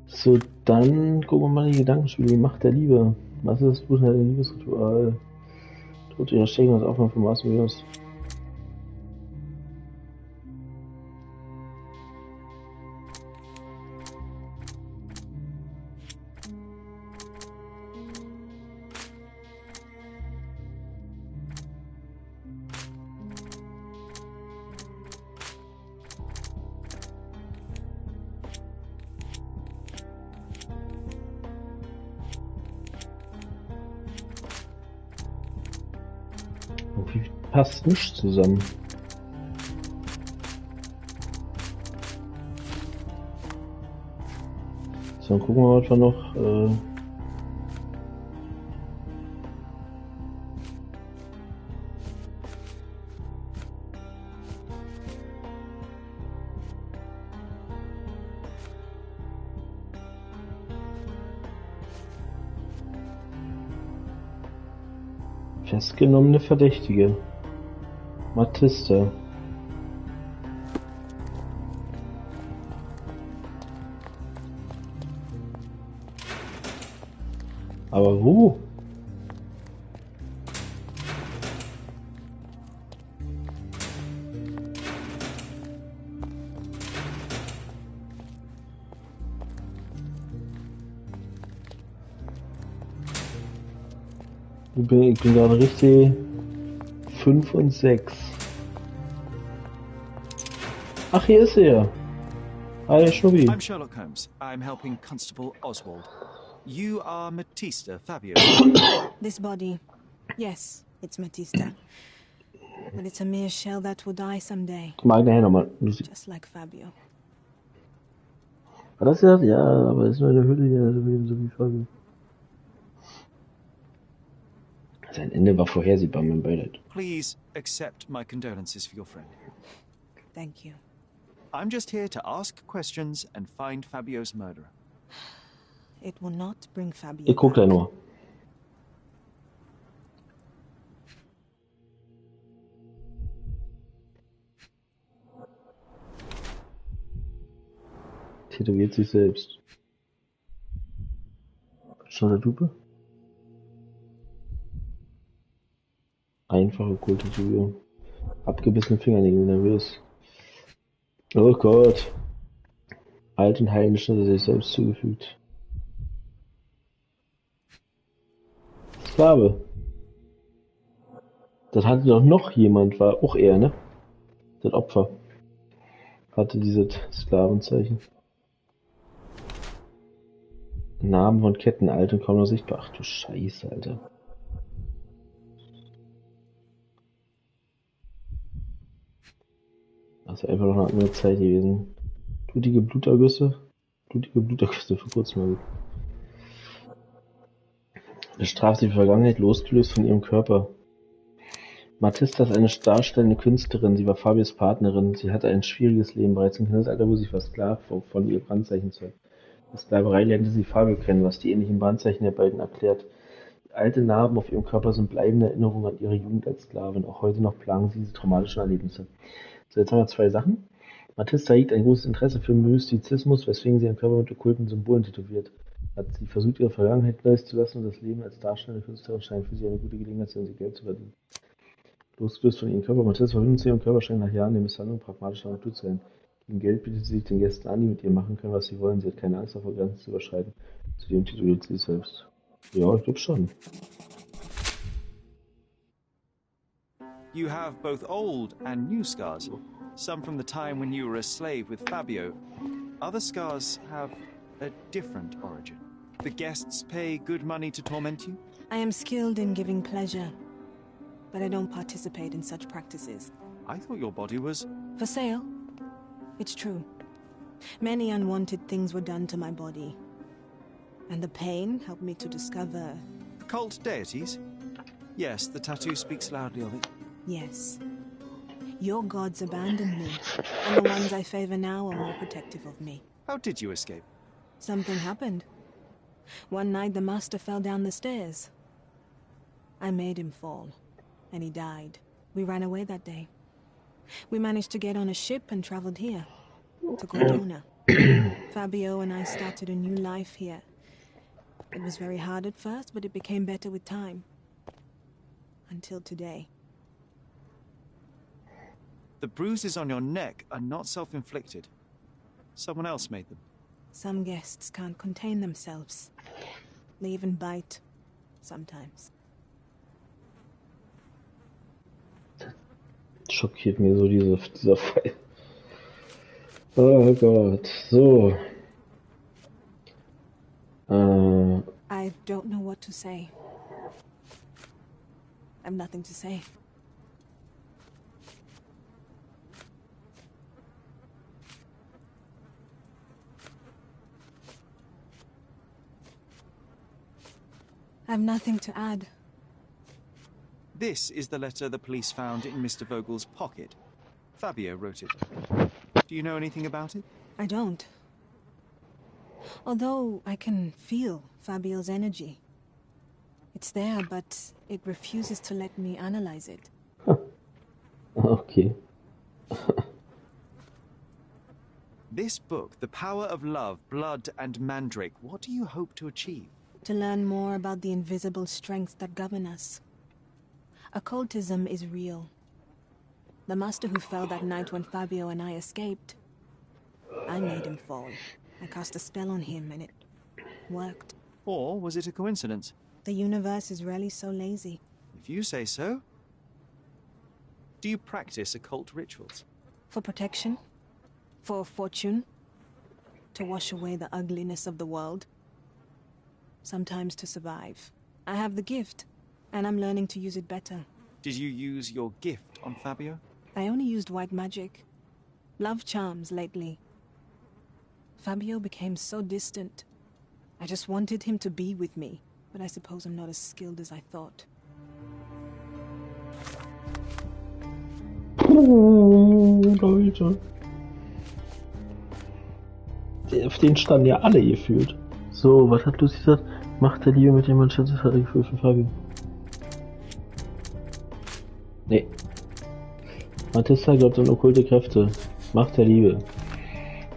Speaker 1: So, dann gucken wir mal die Gedankenspiele. Die Macht der Liebe. Was ist das brutale Liebesritual? Tod ihrer Stecken und Aufnahme von Mars Venus. Irgendwie passt nicht zusammen. So, dann gucken wir mal, was wir noch festgenommene Verdächtige. Matista. Aber wo? Ich bin gerade richtig 5 und 6. Ach, hier ist er. Hi, Schnubbi.
Speaker 2: I'm Sherlock Holmes. I'm helping Constable Oswald. You are Matista, Fabio.
Speaker 3: This body, yes, it's Matista. But it's a mere shell that will die someday,
Speaker 1: Mag nachher nochmal.
Speaker 3: just like Fabio.
Speaker 1: War das ja? Ja, aber es ist nur eine Hülle hier, so wie Fabio. Sein Ende war vorhersehbar, mein Beileid.
Speaker 2: Please accept my condolences for your friend.
Speaker 3: Thank you.
Speaker 2: I'm just here to ask questions and find Fabio's murderer.
Speaker 3: It will not bring Fabio
Speaker 1: Ich guck da
Speaker 3: back.
Speaker 1: nur. Tätowiert sich selbst. Schon eine Dupe? Einfache Kulturierung. Abgebissene Fingernägel, nervös. Oh Gott. Alt und heiligen Schnitte sich selbst zugefügt. Sklave. Das hatte doch noch jemand, war auch er, ne? Das Opfer. Hatte dieses Sklavenzeichen. Narben von Ketten, alt und kaum noch sichtbar. Ach du Scheiße, Alter. Das ist einfach noch eine andere Zeit gewesen. Blutige Blutergüsse. Blutige Blutergüsse für kurz mal. Bestraft sie für Vergangenheit, losgelöst von ihrem Körper. Matista ist eine darstellende Künstlerin, sie war Fabius Partnerin, sie hatte ein schwieriges Leben, bereits im Kindesalter wurde sie versklavt von ihrem Brandzeichen. In Sklaverei lernte sie Fabio kennen, was die ähnlichen Brandzeichen der beiden erklärt. Alte Narben auf ihrem Körper sind bleibende Erinnerungen an ihre Jugend als Sklavin, auch heute noch plagen sie diese traumatischen Erlebnisse. So, jetzt haben wir zwei Sachen. Matista hegt ein großes Interesse für Mystizismus, weswegen sie ihren Körper mit okkulten Symbolen tätowiert. Hat sie versucht, ihre Vergangenheit neu zu lassen, und das Leben als darstellende Künstlerin scheint für sie eine gute Gelegenheit, um sie Geld zu verdienen. Losgelöst von ihrem Körper, Matista verbindet zu ihrem Körper scheint nach Jahren der Misshandlung pragmatischer Natur zu sein. Gegen Geld bietet sie sich den Gästen an, die mit ihr machen können, was sie wollen. Sie hat keine Angst davor, Grenzen zu überschreiten. Zudem tituliert sie sich selbst. Ja, ich glaube schon.
Speaker 2: You have both old and new scars. Some from the time when you were a slave with Fabio. Other scars have a different origin. The guests pay good money to torment you?
Speaker 3: I am skilled in giving pleasure, but I don't participate in such practices.
Speaker 2: I thought your body was...
Speaker 3: For sale? It's true. Many unwanted things were done to my body. And the pain helped me to discover...
Speaker 2: Occult deities? Yes, the tattoo speaks loudly of it.
Speaker 3: Yes. Your gods abandoned me, and the ones I favor now are more protective of me.
Speaker 2: How did you escape?
Speaker 3: Something happened. One night the master fell down the stairs. I made him fall, and he died. We ran away that day. We managed to get on a ship and traveled here, to Cortona. Fabio and I started a new life here. It was very hard at first, but it became better with time. Until today.
Speaker 2: The bruises on your neck are not self-inflicted. Someone else made them.
Speaker 3: Some guests can't contain themselves. They even bite, sometimes.
Speaker 1: Schockiert mir so dieser Fall. Oh Gott, so.
Speaker 3: I don't know what to say. I have nothing to say. I have nothing to add.
Speaker 2: This is the letter the police found in Mr. Vogel's pocket. Fabio wrote it. Do you know anything about it?
Speaker 3: I don't. Although I can feel Fabio's energy. It's there, but it refuses to let me analyze it.
Speaker 1: Okay.
Speaker 2: This book, The Power of Love, Blood and Mandrake, what do you hope to achieve?
Speaker 3: To learn more about the invisible strengths that govern us. Occultism is real. The master who fell that night when Fabio and I escaped, I made him fall. I cast a spell on him and it worked.
Speaker 2: Or was it a coincidence?
Speaker 3: The universe is rarely so lazy.
Speaker 2: If you say so. Do you practice occult rituals?
Speaker 3: For protection? For fortune? To wash away the ugliness of the world? Sometimes to survive. I have the gift, and I'm learning to use it better.
Speaker 2: Did you use your gift on Fabio?
Speaker 3: I only used white magic. Love charms lately. Fabio became so distant. I just wanted him to be with me, but I suppose I'm not as skilled as I thought.
Speaker 1: Leute. Auf den standen ja alle gefühlt. So, was hat Lucy gesagt? Macht der Liebe mit dem Manchester hat er gefühlt für Fabio. Nee. Matista glaubt an okkulte Kräfte. Macht der Liebe.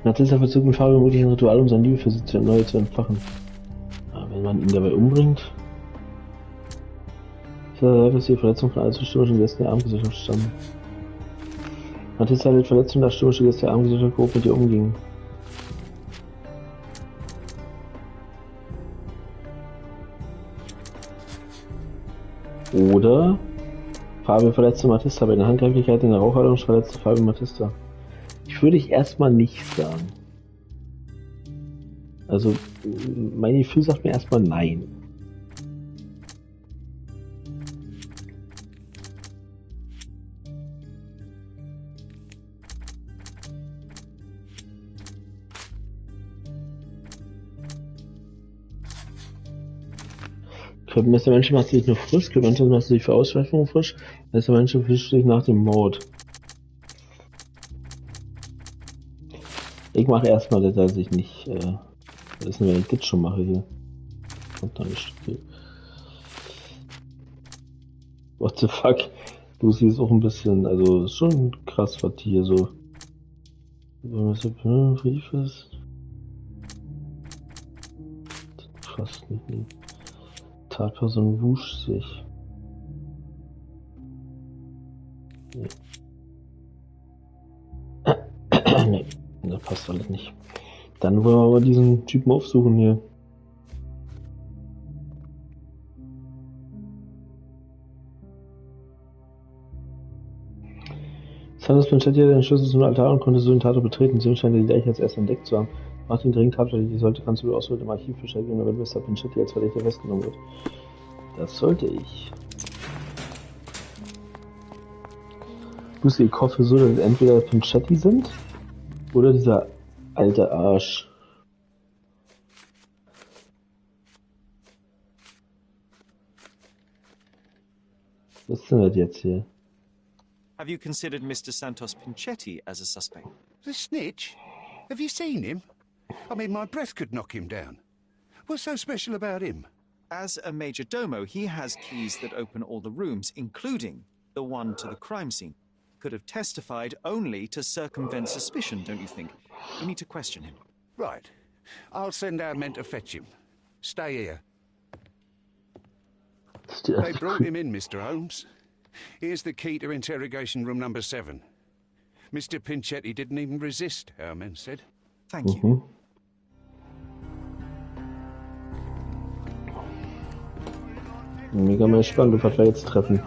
Speaker 1: Matista verzog mit Fabio möglich ein Ritual, um seine Liebe für sie neu zu entfachen. Aber wenn man ihn dabei umbringt... dass die Verletzung von allzu stürmischen Gästen der Abendgesellschaft stammen. Matista litt Verletzungen, da stürmische Gäste der Abendgesellschaft grob mit ihr umgingen. Oder Fabio verletzte Matista bei der Handgreiflichkeit in der Raucherlounge, verletzte Fabio Matista. Ich würde erstmal nicht sagen. Also, mein Gefühl sagt mir erstmal nein. Mr. Mensch macht sich nur frisch, Mensch macht sich für Ausschweifungen frisch, Mr. Mensch fischt sich nach dem Mord. Ich mache erstmal, dass ich nicht, das ist nur, wenn ich das schon mache hier. Kommt da nicht viel. What the fuck? Lucy ist auch ein bisschen, also ist schon krass, was die hier so. Brief ist. Fast nicht. Nee. Tatperson wusch sich. Nee. Nee, das passt alles nicht. Dann wollen wir aber diesen Typen aufsuchen hier. Sanders Pinchetti hatte den Schlüssel zum Altar und konnte so den Tatort betreten. Sie scheint die Leiche als erst entdeckt zu haben. Martin dringend tatverdächtig sollte, kannst du ausholen im Archiv beschäftigen, damit Mr. Pinchetti als Verdächtiger festgenommen wird. Das sollte ich. Lucy, ich hoffe so, dass es entweder Pinchetti sind oder dieser alte Arsch. Was ist denn das jetzt hier?
Speaker 2: Have you considered Mr. Santos Pinchetti as a suspect?
Speaker 6: The snitch? Have you seen him? I mean, my breath could knock him down. What's so special about him?
Speaker 2: As a major domo, he has keys that open all the rooms, including the one to the crime scene. Could have testified only to circumvent suspicion, don't you think? We need to question him.
Speaker 6: Right. I'll send our men to fetch him. Stay here. They brought him in, Mr. Holmes. Here's the key to interrogation room number 7. Mr. Pinchetti didn't even resist, our men said.
Speaker 2: Thank you.
Speaker 1: Mega mal spannend, was wir jetzt treffen.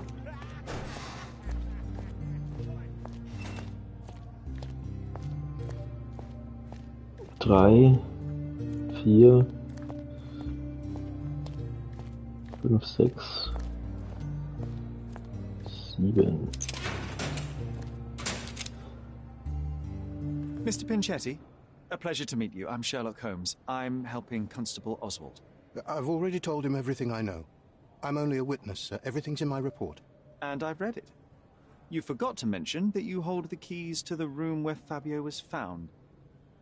Speaker 1: Drei, 4, 5, 6, 7.
Speaker 2: Mr. Pinchetti, a pleasure to meet you. I'm Sherlock Holmes. I'm helping Constable Oswald.
Speaker 8: I've already told him everything I know. I'm only a witness, sir. Everything's in my report.
Speaker 2: And I've read it. You forgot to mention that you hold the keys to the room where Fabio was found.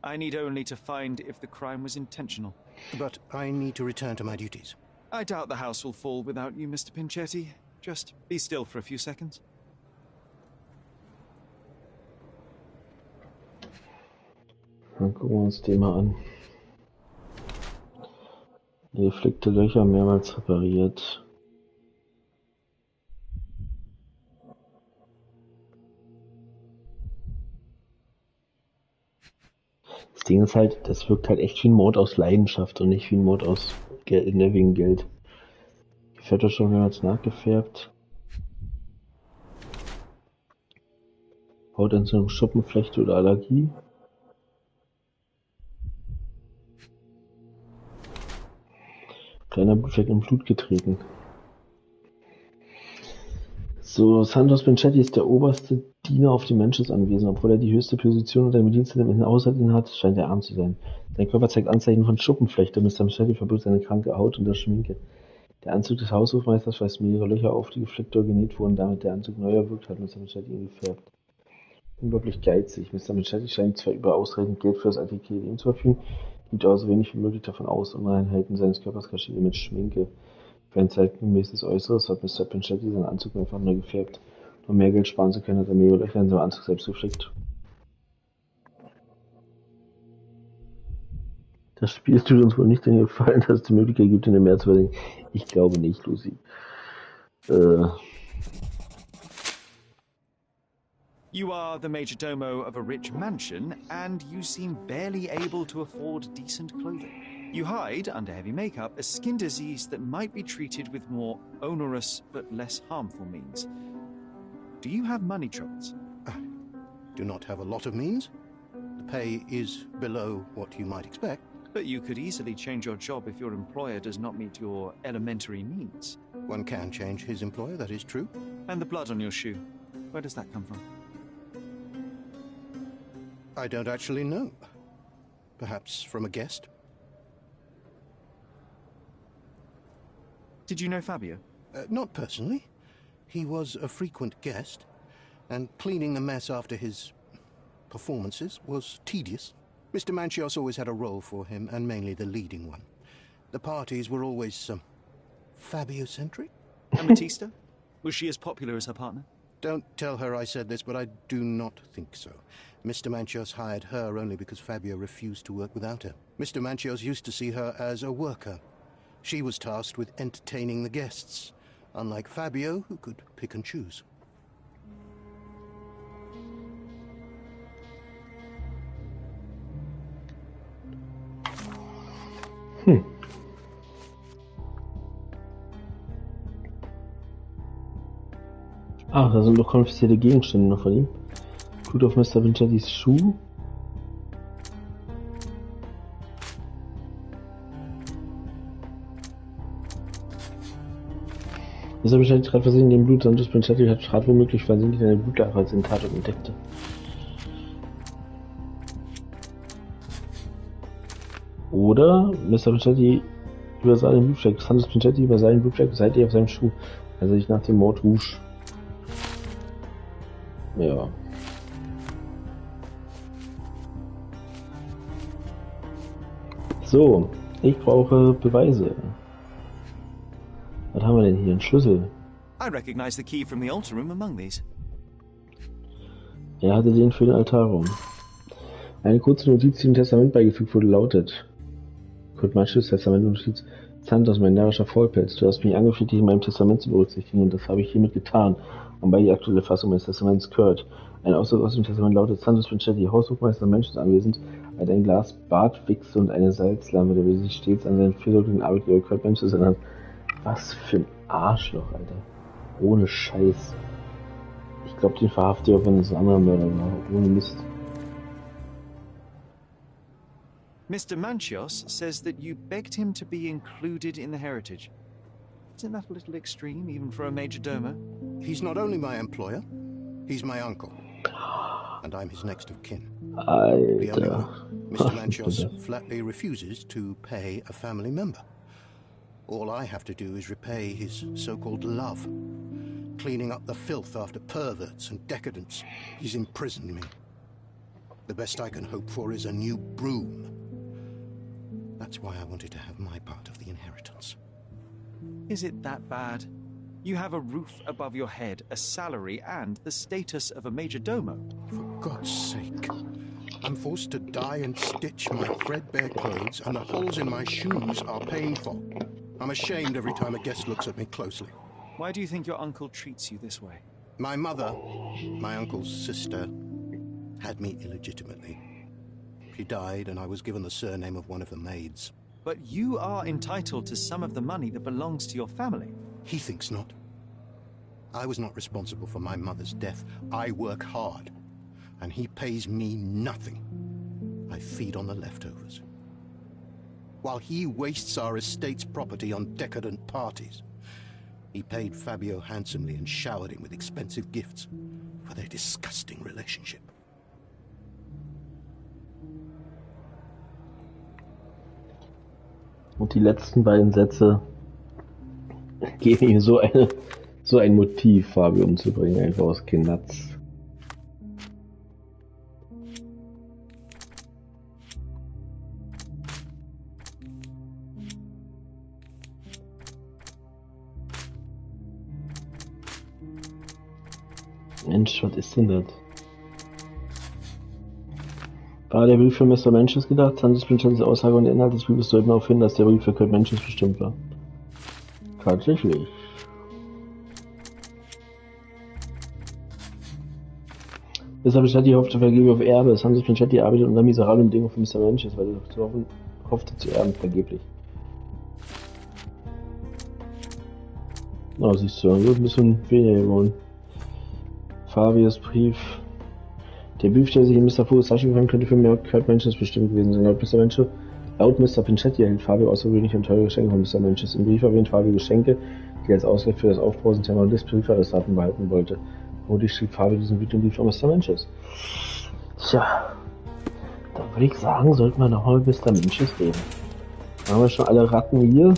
Speaker 2: I need only to find if the crime was intentional.
Speaker 8: But I need to return to my duties.
Speaker 2: I doubt the house will fall without you, Mr. Pinchetti. Just be still for a few seconds.
Speaker 1: Dann gucken wir uns den mal an. Geflickte Löcher mehrmals repariert. Das Ding ist halt, das wirkt halt echt wie ein Mord aus Leidenschaft und nicht wie ein Mord aus Geld, wegen Geld. Die Fetterstoff wird jetzt nachgefärbt. Hautentzündung, Schuppenflechte oder Allergie. Kleiner Blutfleck im Blut getreten. So, Santos Pinchetti ist der oberste Diener auf dem Menschenanwesen. Obwohl er die höchste Position unter den Bediensteten im Haushalt hat, scheint er arm zu sein. Sein Körper zeigt Anzeichen von Schuppenflechte. Mr. Pinchetti verbirgt seine kranke Haut unter Schminke. Der Anzug des Haushofmeisters weist mehrere Löcher auf, die geflickt oder genäht wurden. Damit der Anzug neuer wirkt, hat Mr. Pinchetti ihn gefärbt. Unglaublich geizig. Mr. Pinchetti scheint zwar über ausreichend Geld für das Atelier ihm zu verfügen, gibt aber so wenig wie möglich davon aus, Unreinheiten seines Körpers kaschiert mit Schminke. Für ein zeitgemäßes Äußeres hat Mr. Pinchetti seinen Anzug einfach neu gefärbt. Um mehr Geld sparen zu können, hat er mehrere Löcher in seinem Anzug selbst geflickt. Das Spiel tut uns wohl nicht den Gefallen, dass es die Möglichkeit gibt, in den Meer zu versinken. Ich glaube nicht, Lucy.
Speaker 2: You are the major domo of a rich mansion, and you seem barely able to afford decent clothing. You hide, under heavy makeup, a skin disease that might be treated with more onerous but less harmful means. Do you have money troubles?
Speaker 8: I do not have a lot of means. The pay is below what you might expect.
Speaker 2: But you could easily change your job if your employer does not meet your elementary needs.
Speaker 8: One can change his employer, that is true.
Speaker 2: And the blood on your shoe, where does that come from?
Speaker 8: I don't actually know. Perhaps from a guest?
Speaker 2: Did you know Fabio?
Speaker 8: Not personally. He was a frequent guest, and cleaning the mess after his performances was tedious. Mr. Manchios always had a role for him, and mainly the leading one. The parties were always, Fabio-centric?
Speaker 2: And Batista? Was she as popular as her partner?
Speaker 8: Don't tell her I said this, but I do not think so. Mr. Manchios hired her only because Fabio refused to work without her. Mr. Manchios used to see her as a worker. She was tasked with entertaining the guests, unlike Fabio, who could pick and choose.
Speaker 1: Ach, da sind noch konfiszierte Gegenstände noch von ihm. Blut auf Mr. Vincettis Schuh. Mr. Vincetti trat versehentlich in den Blut, Santos Vincetti trat womöglich versehentlich eine Blutlache als den Tatort entdeckte. Oder Mr. Vincetti übersah den Blutfleck. Santos Vincetti übersah den Blutfleck seitlich auf seinem Schuh, als er sich nach dem Mord wusch. Ja. So, ich brauche Beweise. Was haben wir denn hier? Ein Schlüssel.
Speaker 2: I recognize the key from the altar room among these.
Speaker 1: Er hatte den für den Altarraum. Eine kurze Notiz, die im Testament beigefügt wurde, lautet: Kurt Manches Testamentnotiz. Santos, mein närrischer Faulpelz, du hast mich angefleht, dich in meinem Testament zu berücksichtigen, und das habe ich hiermit getan, und bei die aktuelle Fassung meines Testaments Kurt. Ein Auszug aus dem Testament lautet: Santos Vincetti, Haushochmeister Menschen anwesend, hat ein Glas Bartwichse und eine Salzlampe, der will sich stets an seinen fürsorglichen Arbeitgeber Kurt Manches erinnern. Was für ein Arschloch, Alter. Ohne Scheiß. Ich glaube, den verhaftet ihr auch, wenn es ein anderer Mörder war. Ohne Mist.
Speaker 2: Mr. Manchios says that you begged him to be included in the heritage. Isn't that a little extreme, even for a major domo?
Speaker 8: He's not only my employer, he's my uncle. And I'm his next of kin.
Speaker 1: Alter.
Speaker 8: Mr. Manchios flatly refuses to pay a family member. All I have to do is repay his so-called love, cleaning up the filth after perverts and decadents. He's imprisoned me. The best I can hope for is a new broom. That's why I wanted to have my part of the inheritance.
Speaker 2: Is it that bad? You have a roof above your head, a salary, and the status of a major domo.
Speaker 8: For God's sake. I'm forced to dye and stitch my threadbare clothes, and the holes in my shoes are painful. I'm ashamed every time a guest looks at me closely.
Speaker 2: Why do you think your uncle treats you this way?
Speaker 8: My mother, my uncle's sister, had me illegitimately. She died, and I was given the surname of one of the maids.
Speaker 2: But you are entitled to some of the money that belongs to your family.
Speaker 8: He thinks not. I was not responsible for my mother's death. I work hard, and he pays me nothing. I feed on the leftovers. While he wastes our estate's property on decadent parties, he paid Fabio handsomely and showered him with expensive gifts for their disgusting relationship.
Speaker 1: Und die letzten beiden Sätze geben ihm so ein Motiv, Fabio umzubringen, einfach aus Knatz. Mensch, was ist denn das? War der Brief für Mr. Manches gedacht? Santos Vincettis Aussage und der Inhalt des Briefes deuten darauf hin, dass der Brief für Kurt Manches bestimmt war. Tatsächlich. Mr. Vincetti hoffte Vergebung auf Erbe. Santos Vincetti arbeitet unter miserablen Bedingungen für Mr. Manches, weil er hoffte zu erben, vergeblich. Na, siehst du, wird ein bisschen weniger geworden. Fabius Brief. Der Brief, der sich in Mr. Vogels Tasche gefangen könnte für mehr Kurt Manches bestimmt gewesen sein. Laut Mr. Manches Laut Mr. Pinchetti erhielt Fabio außergewöhnliche und teure Geschenke von Mr. Manches. Im Brief erwähnt Fabio Geschenke, die er als Ausgleich für das Aufbrausen des Briefadressaten behalten wollte. Vermutlich schrieb Fabio diesen wütenden Brief an Mr. Manches. Tja, dann würde ich sagen, sollten wir nochmal mit Mr. Manches reden. Haben wir schon alle Ratten hier?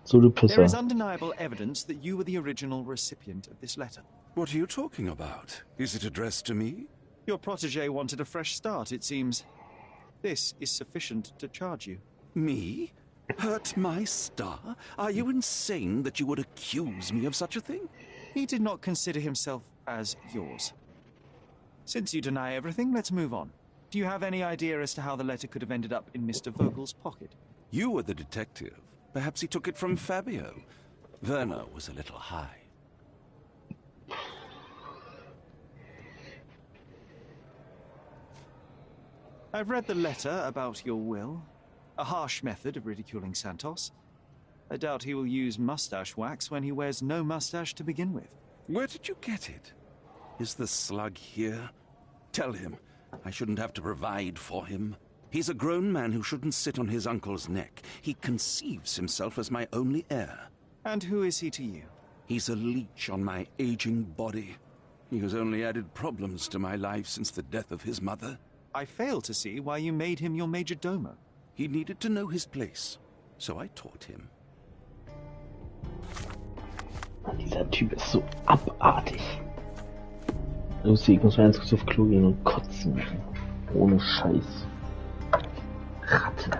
Speaker 1: So, du Pisser.
Speaker 2: There is undeniable evidence that you were the original recipient of this letter.
Speaker 6: What are you talking about? Is it addressed to me?
Speaker 2: Your protege wanted a fresh start, it seems. This is sufficient to charge you.
Speaker 6: Me? Hurt my star? Are you insane that you would accuse me of such a thing?
Speaker 2: He did not consider himself as yours. Since you deny everything, let's move on. Do you have any idea as to how the letter could have ended up in Mr. Vogel's pocket?
Speaker 6: You were the detective. Perhaps he took it from Fabio. Werner was a little high.
Speaker 2: I've read the letter about your will. A harsh method of ridiculing Santos. I doubt he will use mustache wax when he wears no mustache to begin with.
Speaker 6: Where did you get it? Is the slug here? Tell him. I shouldn't have to provide for him. He's a grown man who shouldn't sit on his uncle's neck. He conceives himself as my only heir.
Speaker 2: And who is he to you?
Speaker 6: He's a leech on my aging body. He has only added problems to my life since the death of his mother.
Speaker 2: I fail to see why you made him your major domo.
Speaker 6: He needed to know his place, so I taught him.
Speaker 1: Dieser Typ ist so abartig. Lucy, ich muss mal ganz kurz auf Klo gehen und kotzen. Ohne Scheiß. Ratte.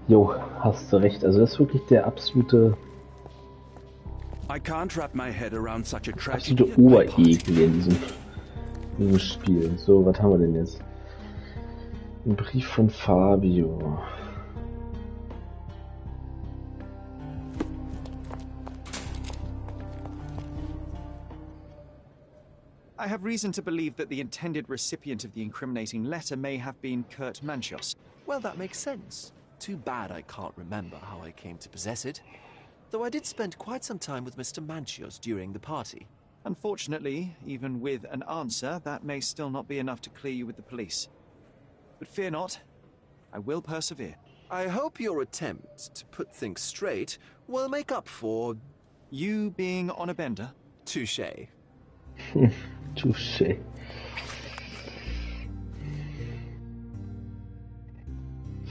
Speaker 1: Jo, hast du recht. Also das ist wirklich der absolute Oberekel in diesem Spiel. So, was haben wir denn jetzt? Ein Brief von Fabio.
Speaker 2: I have reason to believe that the intended recipient of the incriminating letter may have been Kurt Manchios.
Speaker 4: Well, that makes sense. Too bad I can't remember how I came to possess it. Though I did spend quite some time with Mr. Manchios during the party.
Speaker 2: Unfortunately, even with an answer, that may still not be enough to clear you with the police. But fear not, I will persevere.
Speaker 4: I hope your attempt to put things straight will make up for...
Speaker 2: You being on a bender?
Speaker 4: Touché.
Speaker 1: Touché.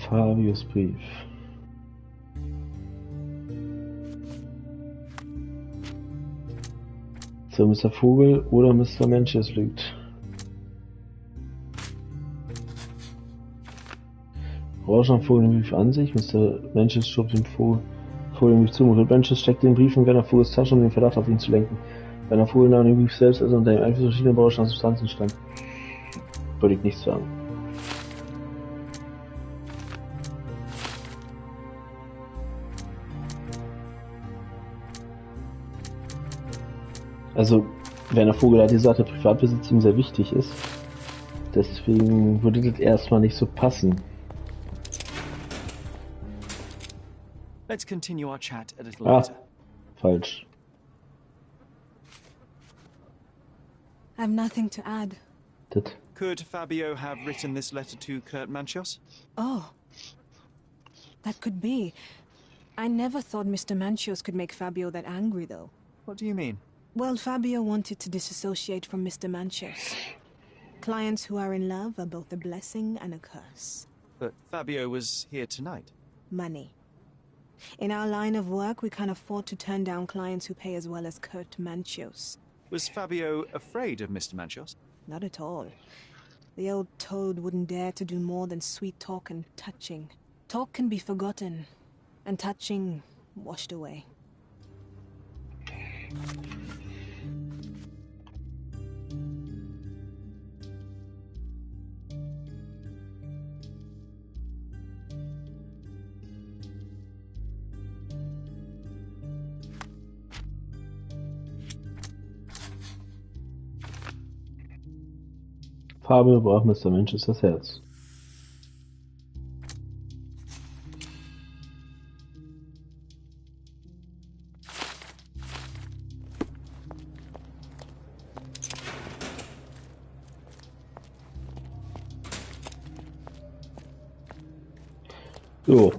Speaker 1: Fabius Brief. So, Mr. Vogel oder Mr. Manchios lügt. Rauschenvogel nimmt Brief an sich. Mr. Manchios schob den Vogel Vogel den Brief zu. Adventures steckt den Brief in Werner Vogels Tasche, um den Verdacht auf ihn zu lenken. Werner Vogel nahm den Brief selbst, als unter dem Einfluss verschiedener berauschender Substanzen stand. Würde ich nicht sagen. Also, Werner Vogel hat gesagt, der Privatbesitz ihm sehr wichtig ist. Deswegen würde das erstmal nicht so passen.
Speaker 2: Let's continue our chat a little
Speaker 1: Ah,
Speaker 2: later.
Speaker 1: falsch.
Speaker 3: I've nothing to add.
Speaker 1: Das.
Speaker 2: Could Fabio have written this letter to Kurt Manchios?
Speaker 3: Oh. That could be. I never thought Mr. Manchios could make Fabio that angry, though.
Speaker 2: What do you mean?
Speaker 3: Well, Fabio wanted to disassociate from Mr. Manchios. Clients who are in love are both a blessing and a curse.
Speaker 2: But Fabio was here tonight.
Speaker 3: Money. In our line of work, we can't afford to turn down clients who pay as well as Kurt Manchios.
Speaker 2: Was Fabio afraid of Mr. Manchios?
Speaker 3: Not at all. The old toad wouldn't dare to do more than sweet talk and touching. Talk can be forgotten, and touching washed away.
Speaker 1: Fabio brach Mr. Manchios das Herz. So.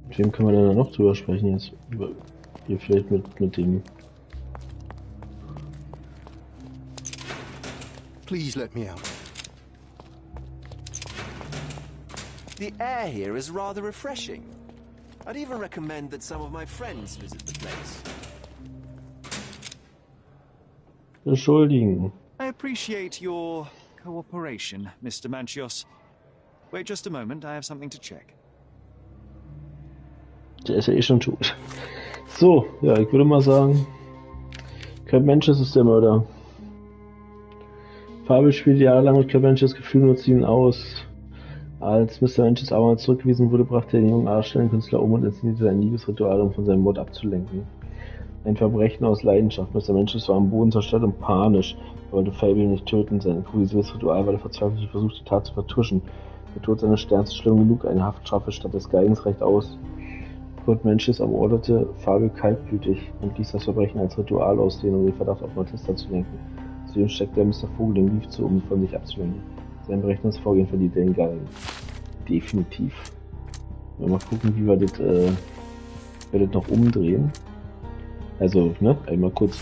Speaker 1: Mit wem können wir denn da noch drüber sprechen jetzt? Hier vielleicht mit dem...
Speaker 8: Please let me out.
Speaker 4: The air here is rather refreshing. I'd even recommend that some of my friends visit the place.
Speaker 1: Entschuldigen.
Speaker 2: I appreciate your cooperation, Mr. Manchios. Wait just a moment, I have something to check.
Speaker 1: Der ist ja eh schon tot. So, ja, ich würde mal sagen, Kurt Manchios ist der Mörder. Fabio spielte jahrelang mit Kurt Manchios Gefühl und ziehen aus. Als Mr. Manchios aber mal zurückgewiesen wurde, brachte er den jungen Darstellenkünstler um und inszenierte ein Liebesritual, um von seinem Mord abzulenken. Ein Verbrechen aus Leidenschaft. Mr. Manchios war am Boden zerstört und panisch. Er wollte Fabio nicht töten. Sein improvisiertes Ritual war der verzweifelte Versuch, die Tat zu vertuschen. Der Tod seines Sterns ist schlimm genug, eine Haftstrafe statt des Geigens reicht aus. Kurt Manchios ermordete Fabio kaltblütig und ließ das Verbrechen als Ritual aussehen, um den Verdacht auf Matista zu lenken. Zudem steckte er Mr. Vogel den Brief zu, um von sich abzulenken. Sein berechnendes Vorgehen verdient den Galgen. Definitiv. Mal gucken, wie wir das noch umdrehen. Also, ne, einmal kurz.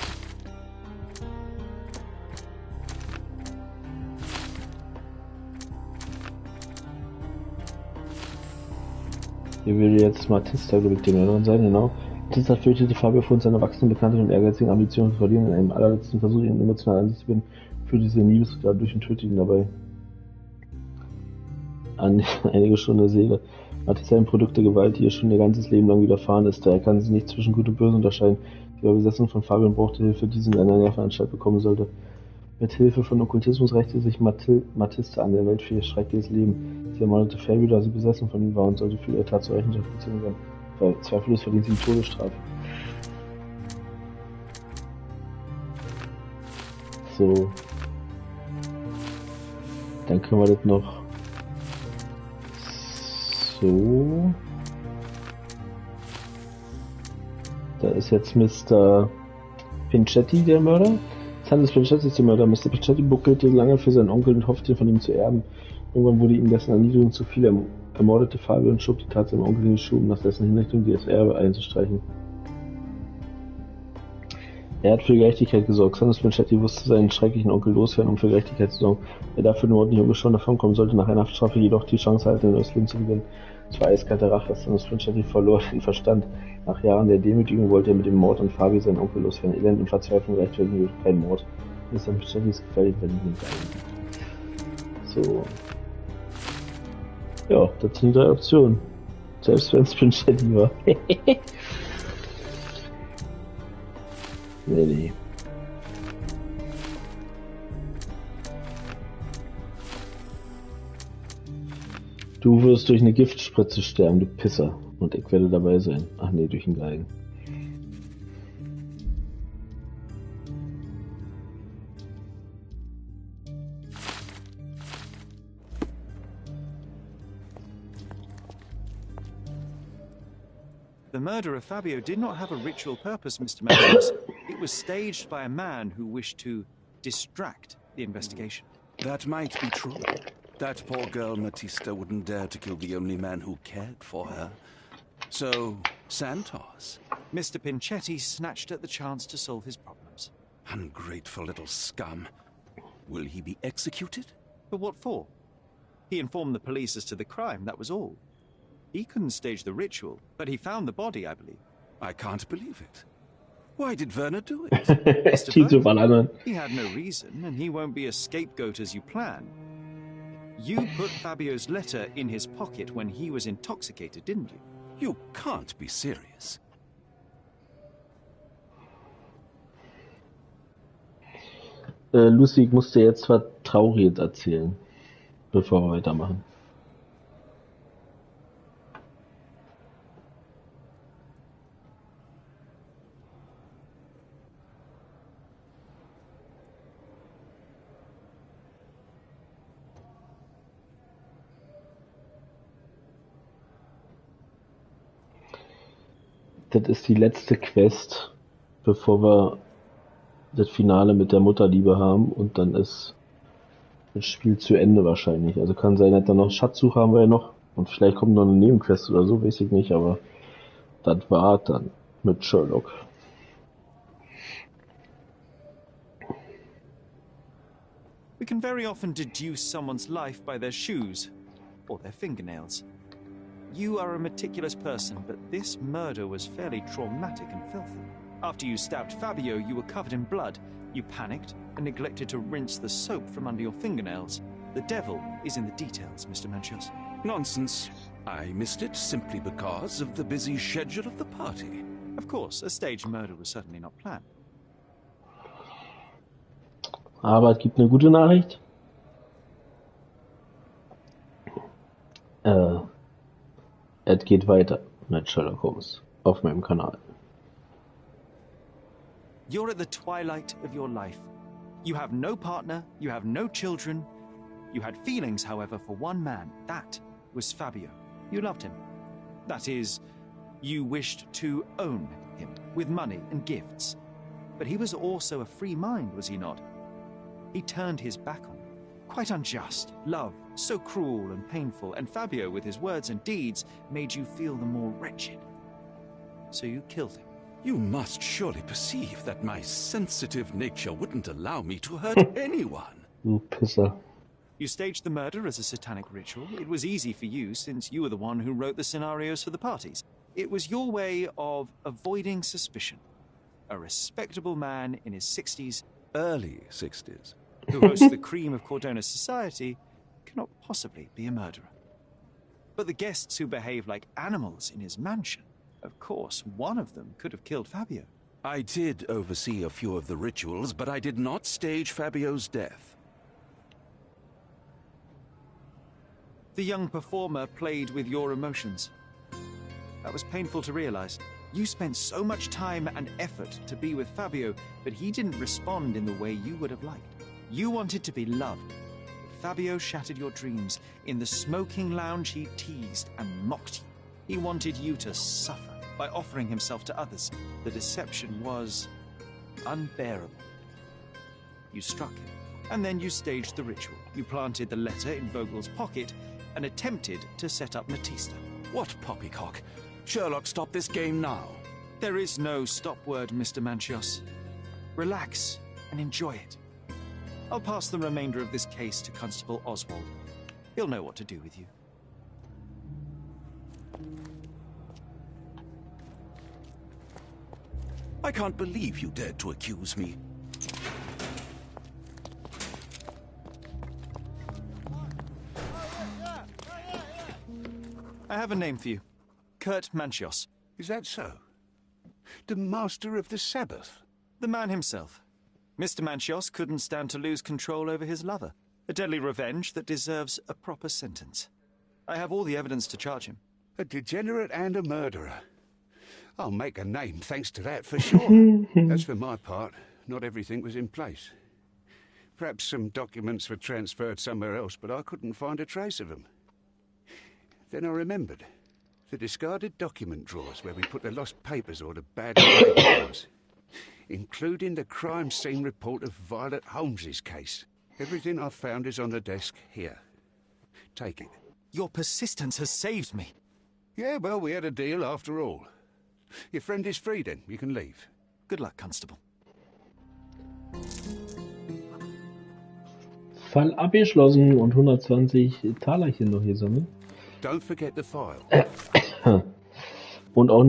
Speaker 1: Hier würde jetzt Matista, glaube ich, dem anderen sein, genau. Matista fürchtete Fabio vor seiner wachsenden Bekanntheit und ehrgeizigen Ambitionen zu verlieren. In einem allerletzten Versuch, ihn emotional an sich zu binden, führte sie den Liebesritual durch und tötete ihn dabei an einige Stunden Seele. Matista ein Produkt der Gewalt, die ihr schon ihr ganzes Leben lang widerfahren ist. Daher kann sie nicht zwischen Gut und Böse unterscheiden. Sie war besessen von Fabio und brauchte Hilfe, die sie in einer Nervenanstalt bekommen sollte. Mit Hilfe von Okkultismus rächte sich Matista an der Welt für ihr schreckliches Leben. Sie ermordete Fabio, da sie besessen von ihm war und sollte für ihre Tat zur Rechenschaft gezogen werden. Weil zweifellos verdient sie die Todesstrafe. So. Dann können wir das noch so. Da ist jetzt Mr. Pinchetti der Mörder. Santos Pinchetti ist der Mörder. Mr. Pinchetti buckelte lange für seinen Onkel und hoffte, von ihm zu erben. Irgendwann wurde ihm dessen Erniedrigung zu viel. Er ermordete Fabio und schob die Tat seinem Onkel in die Schuhe, um nach dessen Hinrichtung das Erbe einzustreichen. Er hat für Gerechtigkeit gesorgt. Santos Pinchetti wusste seinen schrecklichen Onkel loswerden, um für Gerechtigkeit zu sorgen. Er dafür nur ordentlich ungeschoren davonkommen sollte, nach einer Haftstrafe jedoch die Chance halten, ein neues Leben zu gewinnen. Es war eiskalte Rache. Santos Pinchetti verlor den Verstand. Nach Jahren der Demütigung wollte er mit dem Mord an Fabio seinen Onkel loswerden. Elend und Verzweiflung rechtfertigen jedoch keinen Mord. Mr. Pinchetti ist gefährlich, wenn ich nicht ein. So. Ja, das sind die 3 Optionen. Selbst wenn es Pinchetti war. Nee. Du wirst durch eine Giftspritze sterben, du Pisser. Und ich werde dabei sein. Ach nee, durch einen Galgen.
Speaker 2: The murder of Fabio did not have a ritual purpose, Mr. Matthews. It was staged by a man who wished to distract the investigation.
Speaker 6: That might be true. That poor girl Matista wouldn't dare to kill the only man who cared for her. So, Santos.
Speaker 2: Mr. Pinchetti snatched at the chance to solve his problems.
Speaker 6: Ungrateful little scum. Will he be executed?
Speaker 2: But what for? He informed the police as to the crime, that was all. He couldn't stage the ritual, but he found the body, I believe.
Speaker 6: I can't believe it. Why did Werner do it?
Speaker 2: Mr. Werner, he had no reason, and he won't be a scapegoat as you plan. You put Fabio's letter in his pocket when he was intoxicated, didn't you?
Speaker 6: You can't be serious.
Speaker 1: Lucy, ich muss dir jetzt was Trauriges erzählen, bevor wir weitermachen. Das ist die letzte Quest, bevor wir das Finale mit der Mutterliebe haben und dann ist das Spiel zu Ende wahrscheinlich. Also kann sein, dass da noch Schatzsuche haben wir ja noch und vielleicht kommt noch eine Nebenquest oder so, weiß ich nicht, aber das war dann mit Sherlock.
Speaker 2: We can very often deduce someone's life by their shoes or their fingernails. You are a meticulous person, but this murder was fairly traumatic and filthy. After you stabbed Fabio, you were covered in blood. You panicked and neglected to rinse the soap from under your fingernails. The devil is in the details, Mr. Manchos.
Speaker 6: Nonsense. I missed it simply because of the busy schedule of the party.
Speaker 2: Of course, a staged murder was certainly not planned.
Speaker 1: Aber es gibt eine gute Nachricht. Es geht weiter mit Sherlock Holmes auf meinem Kanal.
Speaker 2: You're at the twilight of your life. You have no partner, you have no children. You had feelings, however, for one man. That was Fabio. You loved him. That is, you wished to own him with money and gifts. But he was also a free mind, was he not? He turned his back on you. Quite unjust. Love, so cruel and painful, and Fabio, with his words and deeds, made you feel the more wretched. So you killed him.
Speaker 6: You must surely perceive that my sensitive nature wouldn't allow me to hurt anyone.
Speaker 1: Du Pisser.
Speaker 2: You staged the murder as a satanic ritual. It was easy for you, since you were the one who wrote the scenarios for the parties. It was your way of avoiding suspicion. A respectable man in his 60s,
Speaker 6: Early 60s.
Speaker 2: who hosts the cream of Cordona's society, cannot possibly be a murderer. But the guests who behave like animals in his mansion, of course, one of them could have killed Fabio.
Speaker 6: I did oversee a few of the rituals, but I did not stage Fabio's death.
Speaker 2: The young performer played with your emotions. That was painful to realize. You spent so much time and effort to be with Fabio, but he didn't respond in the way you would have liked. You wanted to be loved. Fabio shattered your dreams. In the smoking lounge, he teased and mocked you. He wanted you to suffer by offering himself to others. The deception was unbearable. You struck him, and then you staged the ritual. You planted the letter in Vogel's pocket and attempted to set up Matista.
Speaker 6: What poppycock? Sherlock, stop this game now.
Speaker 2: There is no stop word, Mr. Manchios. Relax and enjoy it. I'll pass the remainder of this case to Constable Oswald. He'll know what to do with you.
Speaker 6: I can't believe you dared to accuse me.
Speaker 2: I have a name for you. Kurt Manchios.
Speaker 6: Is that so? The master of the Sabbath?
Speaker 2: The man himself. Mr. Manchios couldn't stand to lose control over his lover. A deadly revenge that deserves a proper sentence. I have all the evidence to charge him.
Speaker 6: A degenerate and a murderer. I'll make a name thanks to that for sure. As for my part, not everything was in place. Perhaps some documents were transferred somewhere else, but I couldn't find a trace of them. Then I remembered. The discarded document drawers where we put the lost papers or the bad papers, including the crime scene report of Violet Holmes's case. Everything I've found is on the desk here. Take it.
Speaker 2: Your persistence has saved me.
Speaker 6: Yeah, well, we had a deal after all. Your friend is free then. You can leave.
Speaker 2: Good luck, Constable.
Speaker 1: Fall abgeschlossen und 120 Talerchen noch hier sammeln.
Speaker 6: Don't forget the file.
Speaker 1: Und auch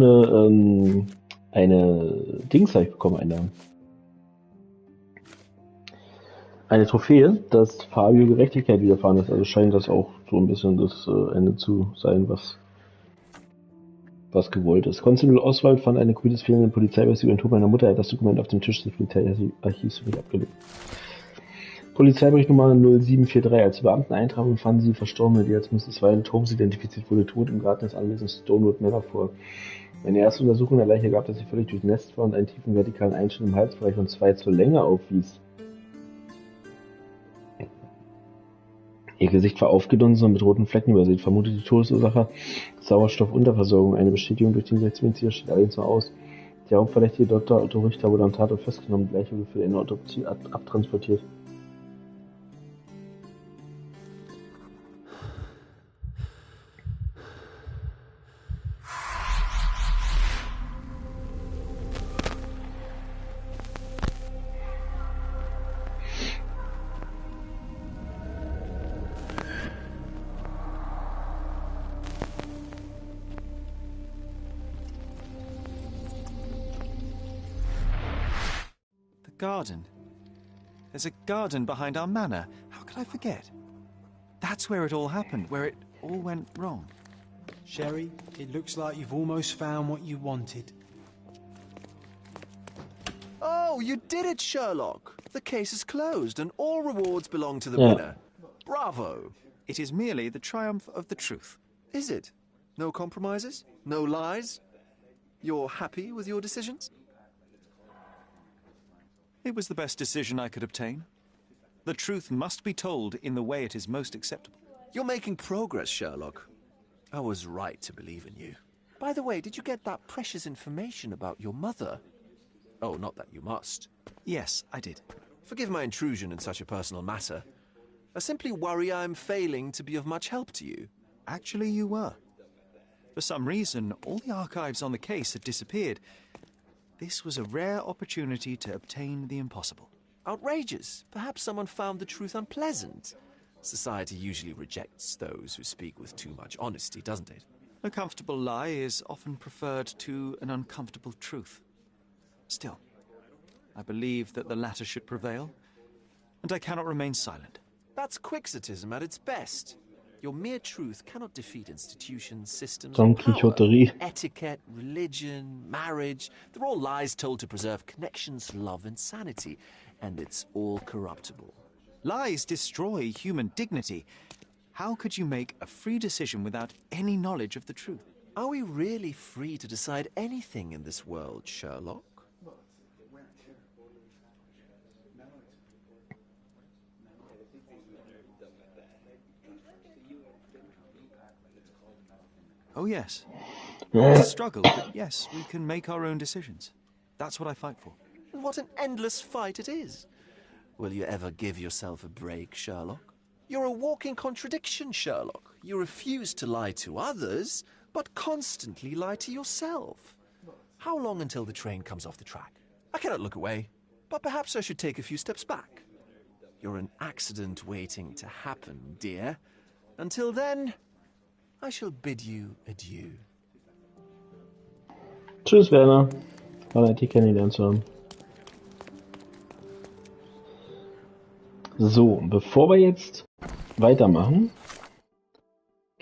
Speaker 1: eine Dings habe ich bekommen, eine Trophäe, dass Fabio Gerechtigkeit widerfahren ist. Also scheint das auch so ein bisschen das Ende zu sein, was gewollt ist. Constable Oswald fand eine Kopie des fehlenden Polizeiberichts über den Tod meiner Mutter. Er hat das Dokument auf dem Tisch des Polizeiarchivs für mich abgelegt. Polizeibericht Nummer 0743. Als die Beamten eintrafen, fanden sie Verstorbene, die als Mrs. Violet Holmes identifiziert wurde, tot im Garten des Anwesens Stonewood Manor vor. Eine erste Untersuchung der Leiche gab, dass sie völlig durchnässt war und einen tiefen vertikalen Einschnitt im Halsbereich und 2 zur Länge aufwies. Ihr Gesicht war aufgedunsen und mit roten Flecken übersät. Vermutet die Todesursache Sauerstoffunterversorgung. Eine Bestätigung durch den Gerichtsmediziner steht allerdings noch aus. Der Hauptverdächtige Dr. Otto Richter wurde am Tatort festgenommen, die Leiche wurde für eine Autopsie abtransportiert.
Speaker 2: Garden. There's a garden behind our manor. How could I forget? That's where it all happened, where it all went wrong.
Speaker 7: Sherry, it looks like you've almost found what you wanted.
Speaker 4: Oh, you did it, Sherlock. The case is closed and all rewards belong to the winner. Bravo.
Speaker 2: It is merely the triumph of the truth.
Speaker 4: Is it? No compromises? No lies? You're happy with your decisions?
Speaker 2: It was the best decision I could obtain. The truth must be told in the way it is most acceptable.
Speaker 4: You're making progress, Sherlock. I was right to believe in you. By the way, did you get that precious information about your mother? Oh, not that you must.
Speaker 2: Yes, I did.
Speaker 4: Forgive my intrusion in such a personal matter. I simply worry I'm failing to be of much help to you.
Speaker 2: Actually, you were. For some reason, all the archives on the case had disappeared. This was a rare opportunity to obtain the impossible.
Speaker 4: Outrageous. Perhaps someone found the truth unpleasant. Society usually rejects those who speak with too much honesty, doesn't it?
Speaker 2: A comfortable lie is often preferred to an uncomfortable truth. Still, I believe that the latter should prevail, and I cannot remain silent.
Speaker 4: That's quixotism at its best. Your mere truth cannot defeat institutions, systems,
Speaker 1: Don
Speaker 4: power.
Speaker 1: Quixoterie.
Speaker 4: Etiquette, religion, marriage, they're all lies told to preserve connections, love, and sanity, and it's all corruptible.
Speaker 2: Lies destroy human dignity. How could you make a free decision without any knowledge of the truth?
Speaker 4: Are we really free to decide anything in this world, Sherlock?
Speaker 2: Oh, yes. It's a struggle, but yes, we can make our own decisions. That's what I fight for.
Speaker 4: And what an endless fight it is. Will you ever give yourself a break, Sherlock? You're a walking contradiction, Sherlock. You refuse to lie to others, but constantly lie to yourself. How long until the train comes off the track? I cannot look away, but perhaps I should take a few steps back. You're an accident waiting to happen, dear. Until then, I shall bid you adieu.
Speaker 1: Tschüss, Werner. War nett, dich kennengelernt zu haben. So, bevor wir jetzt weitermachen,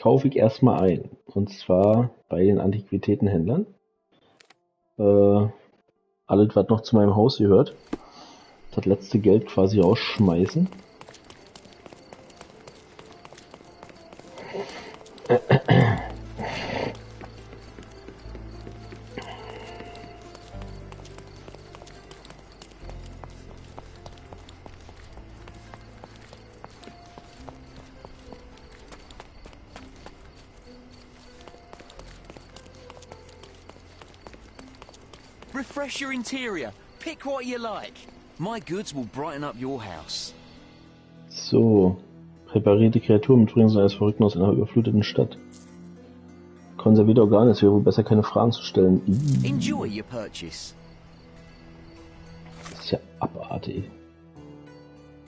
Speaker 1: kaufe ich erstmal ein. Und zwar bei den Antiquitätenhändlern. Alles, was noch zu meinem Haus gehört. Das letzte Geld quasi rausschmeißen.
Speaker 4: Refresh your interior. Pick what you like. My goods will brighten up your house.
Speaker 1: So. Präparierte Kreaturen mit Bringen eines Verrückten aus einer überfluteten Stadt. Konservierte Organe, es wäre wohl besser, keine Fragen zu stellen.
Speaker 4: Enjoy your purchase.
Speaker 1: Das ist ja abartig.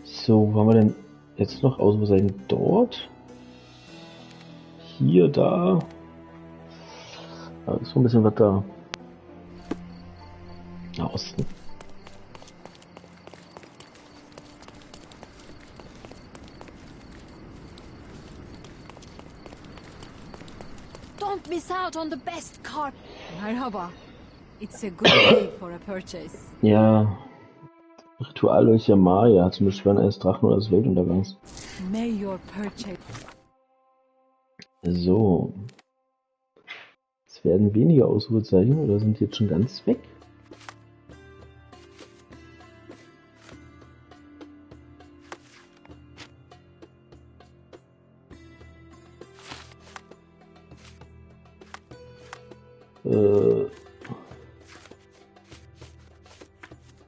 Speaker 1: So, wo haben wir denn jetzt noch Ausrufezeichen? Dort? Hier, da. Da ist so ein bisschen was da. Nach Osten.
Speaker 9: Don't miss out on the best car. Marhaba. It's a good day for a purchase.
Speaker 1: Ja. Ritual durch Maya zum Beschwören eines Drachen oder des Weltuntergangs.
Speaker 9: May your purchase.
Speaker 1: So. Es werden weniger Ausrufezeichen oder sind die jetzt schon ganz weg?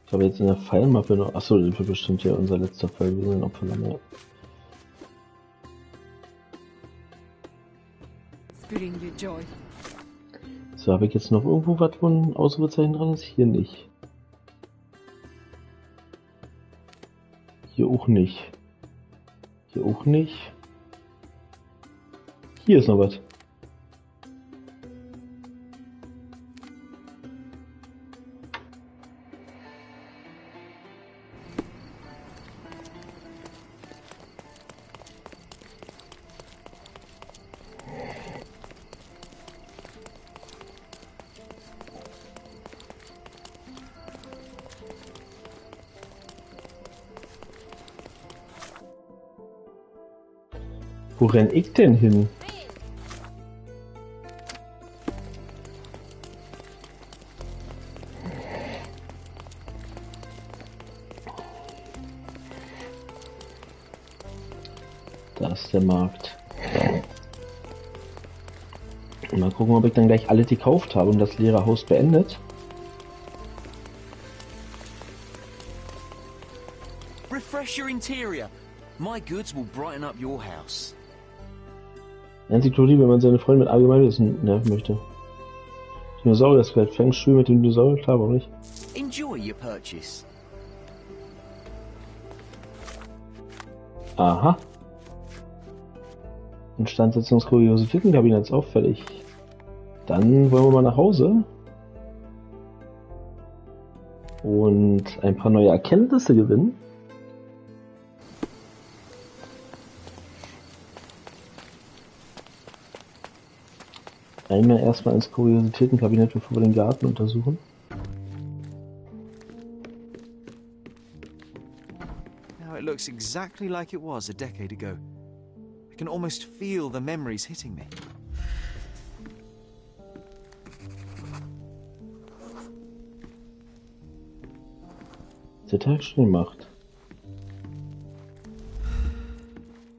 Speaker 1: Ich habe jetzt in der Pfeilmappe noch. Achso, das wird bestimmt ja unser letzter Fall. Wir sind Opferlamm. So, habe ich jetzt noch irgendwo was, wo ein Ausrufezeichen dran ist? Hier nicht. Hier auch nicht. Hier auch nicht. Hier ist noch was. Wo renn ich denn hin? Da ist der Markt. Mal gucken, ob ich dann gleich alle gekauft habe und das leere Haus beendet.
Speaker 4: Refresh your interior. My goods will brighten up your house.
Speaker 1: Enzyklopädie, wenn man seine Freunde mit Allgemeinwissen nerven möchte. Dinosaurier-Skelett, Feng Shui mit dem Dinosaurier, klar, warum nicht?
Speaker 4: Enjoy your purchase.
Speaker 1: Aha. Instandsetzung des Kuriositätenkabinetts auffällig. Dann wollen wir mal nach Hause. Und ein paar neue Erkenntnisse gewinnen. Einmal erstmal ins Kuriositätenkabinett, bevor wir den Garten untersuchen.
Speaker 2: Now it looks exactly like it was a decade ago. I can almost feel the memories hitting me.
Speaker 1: Der Tag schon gemacht.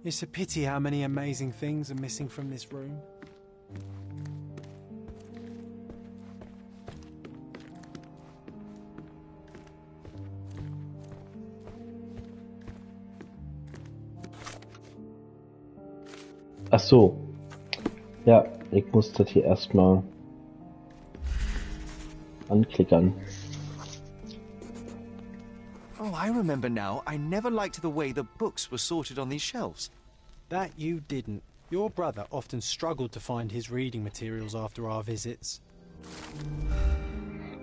Speaker 7: It's a pity how many amazing things are missing from this room.
Speaker 1: Ach so. Ja, ich muss das hier erstmal anklickern.
Speaker 2: Oh, I remember now. I never liked the way the books were sorted on these shelves.
Speaker 7: That you didn't. Your brother often struggled to find his reading materials after our visits.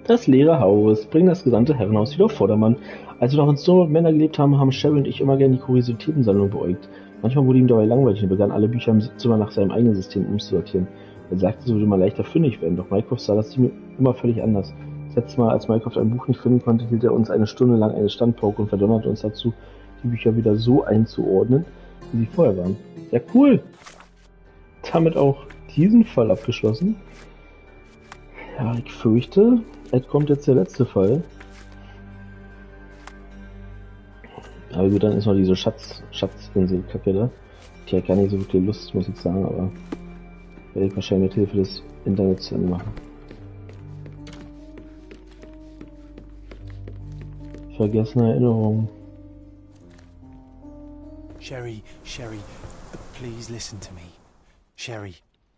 Speaker 1: Das leere Haus bringt das gesamte Herrenhaus wieder auf Vordermann. Als wir noch in Stonewall Manor gelebt haben, haben Sherry und ich immer gerne die Kuriositätensammlung beäugt. Manchmal wurde ihm dabei langweilig und er begann alle Bücher im Zimmer nach seinem eigenen System umzusortieren. Er sagte, so würde man leichter fündig werden, doch Mycroft sah das Team immer völlig anders. Das letzte Mal, als Mycroft ein Buch nicht finden konnte, hielt er uns eine Stunde lang eine Standpauke und verdonnerte uns dazu, die Bücher wieder so einzuordnen, wie sie vorher waren. Ja, cool! Damit auch diesen Fall abgeschlossen. Ja, ich fürchte, jetzt kommt jetzt der letzte Fall. Aber gut, dann ist noch diese Schatzinsel-Kacke da. Ich habe gar nicht so wirklich Lust, muss ich sagen, aber werde ich wahrscheinlich mit Hilfe des Internets zu Ende machen. Vergessene Erinnerungen.
Speaker 7: Sherry, please listen to me. Sherry.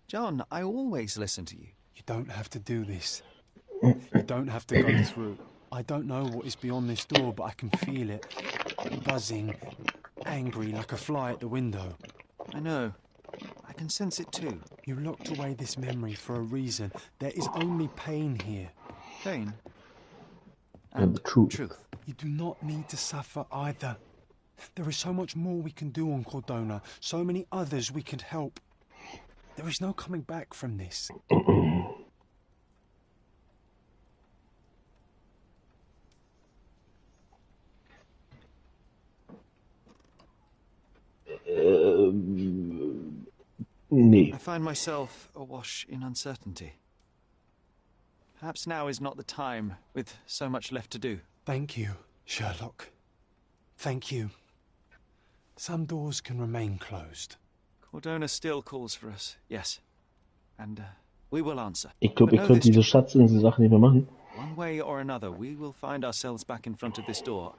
Speaker 2: John, I always listen to you.
Speaker 7: You don't have to do this. You don't have to go through. I don't know what is beyond this door, but I can feel it. Buzzing, angry like a fly at the window.
Speaker 2: I know. I can sense it too.
Speaker 7: You locked away this memory for a reason. There is only pain here.
Speaker 2: Pain.
Speaker 1: And the truth.
Speaker 7: You do not need to suffer either. There is so much more we can do on Cordona, so many others we can help. There is no coming back from this.
Speaker 1: Nee.
Speaker 2: I find myself awash in uncertainty. Perhaps now is not the time, with so much left to do.
Speaker 7: Thank you, Sherlock. Thank you. Some doors can remain closed.
Speaker 2: Cordona still calls for us, yes. And we will answer.
Speaker 1: Ich glaube, ihr könnt diese Schatzinsel-Sache nicht mehr machen.
Speaker 2: One way or another, we will find ourselves back in front of this door,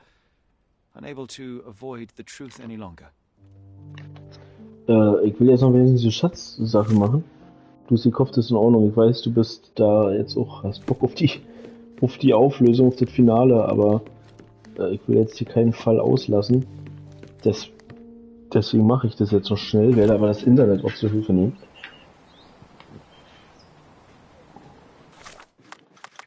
Speaker 2: unable to avoid the truth any longer.
Speaker 1: Ich will jetzt noch wenigstens diese Schatzsache machen. Du sie Kopf, das ist in Ordnung. Ich weiß, du bist da jetzt auch, hast Bock auf die Auflösung, auf das Finale, aber ich will jetzt hier keinen Fall auslassen. Deswegen mache ich das jetzt noch schnell, werde aber das Internet auch zur Hilfe nehmen.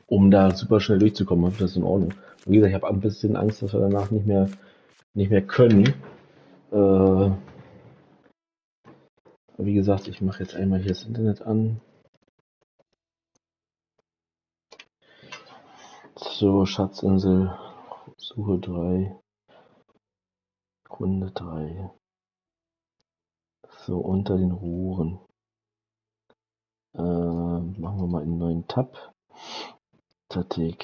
Speaker 1: Um da super schnell durchzukommen, das ist in Ordnung. Wie gesagt, ich habe ein bisschen Angst, dass wir danach nicht mehr können. Wie gesagt, ich mache jetzt einmal hier das Internet an. So, Schatzinsel, Suche 3, Runde 3. So, unter den Rohren. Machen wir mal einen neuen Tab. Statik.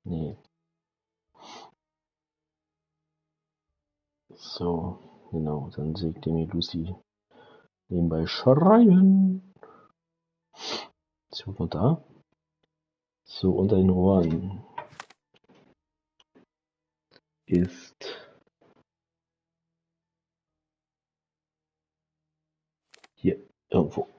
Speaker 1: Nee. So, genau, dann sehe ich dem hier Lucy nebenbei schreiben. So, und da. So, unter den Rohren ist hier irgendwo.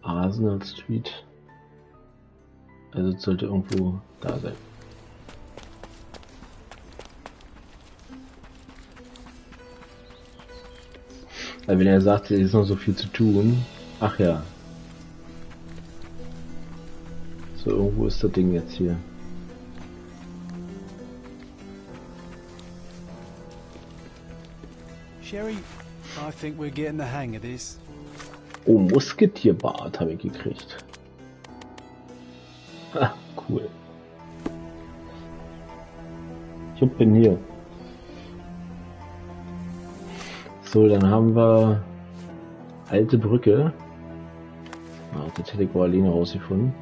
Speaker 1: Arsenal Street. Also es sollte irgendwo da sein. Weil wenn er sagt, es ist noch so viel zu tun. Ach ja. So, irgendwo ist das Ding jetzt hier.
Speaker 7: Sherry, I think we're getting the hang of this.
Speaker 1: Oh, Musketierbart habe ich gekriegt. Ha, cool. Ich bin hier. So, dann haben wir alte Brücke. Ah, das hätte ich wohl alleine rausgefunden.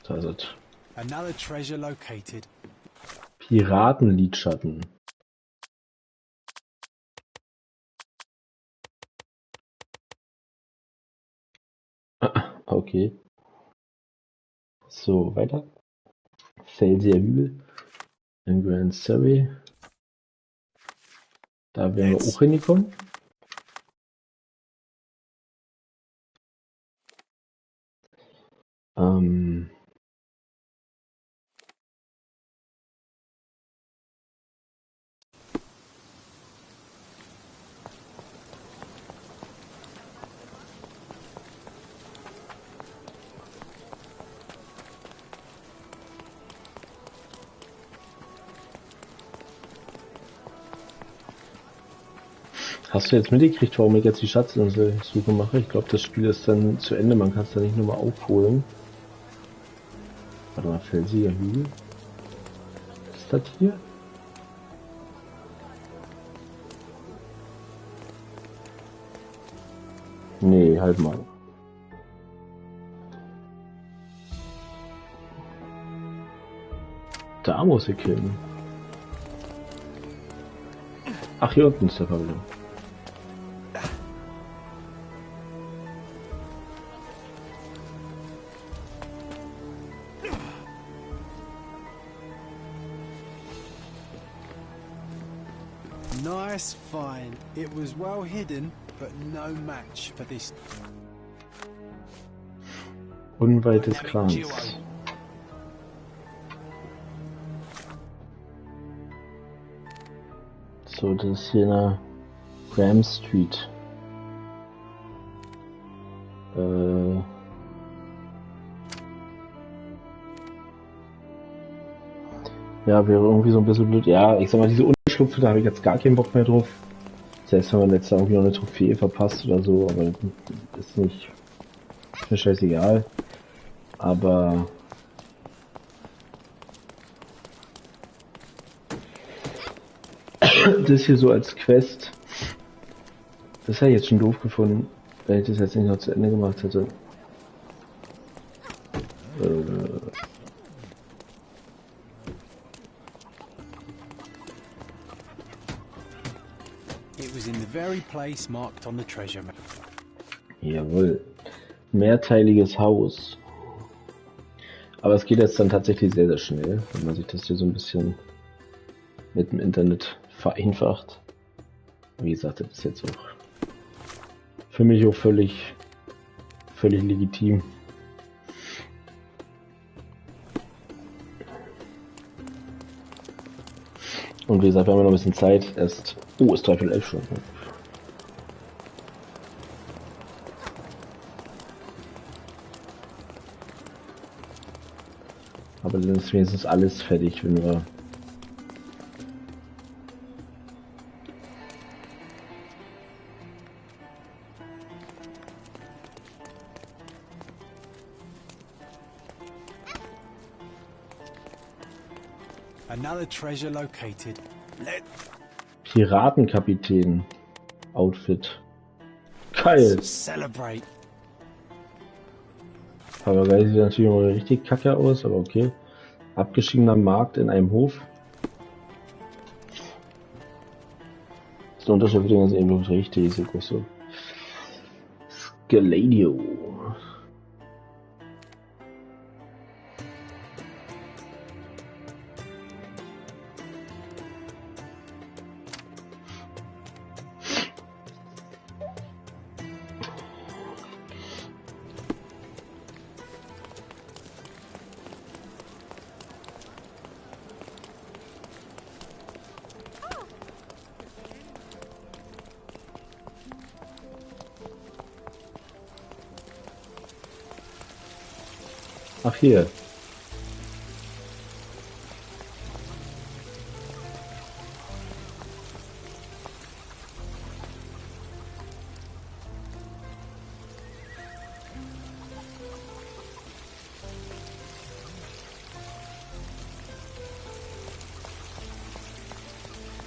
Speaker 1: Da ist es.
Speaker 7: Another treasure located.
Speaker 1: Piratenlidschatten. Okay. So, weiter. Felsiger Hügel in Grand Surrey. Da wären wir auch hingekommen. Hast du jetzt mitgekriegt, warum ich jetzt die Schatzinsel-Suche mache? Ich glaube, das Spiel ist dann zu Ende, man kann es dann nicht nochmal aufholen. Warte mal, felsiger Hügel. Was ist das hier? Nee, halt mal. Da muss ich hin. Ach, hier unten ist der Pavillon.
Speaker 7: Nice find. It was well hidden, but no match for this.
Speaker 1: Unweit des Clans. So, das ist hier eine Ram Street. Ja, wäre irgendwie so ein bisschen blöd. Ja, ich sag mal, diese Unterschlupfe, da habe ich jetzt gar keinen Bock mehr drauf. Selbst wenn man letztes Jahr irgendwie noch eine Trophäe verpasst oder so, aber ist nicht. Ist mir scheißegal. Aber. Das hier so als Quest. Das hätte ich jetzt schon doof gefunden, wenn ich das jetzt nicht noch zu Ende gemacht hätte.
Speaker 7: It was in the very place marked on the treasure map.
Speaker 1: Jawohl. Mehrteiliges Haus. Aber es geht jetzt dann tatsächlich sehr, sehr schnell, wenn man sich das hier so ein bisschen mit dem Internet vereinfacht. Wie gesagt, das ist jetzt auch für mich auch völlig legitim. Und wie gesagt, wir haben noch ein bisschen Zeit. Erst. Oh, ist 3:11 schon. Aber dann ist wenigstens alles fertig, wenn wir.
Speaker 7: Another treasure located.
Speaker 1: Piratenkapitän Outfit. Geil.
Speaker 7: Celebrate.
Speaker 1: Papagei sieht natürlich mal richtig kacke aus, aber okay. Abgeschiedener Markt in einem Hof. Das Unterschied für den ist eben richtig so groß. So. Scaladio. Ach hier.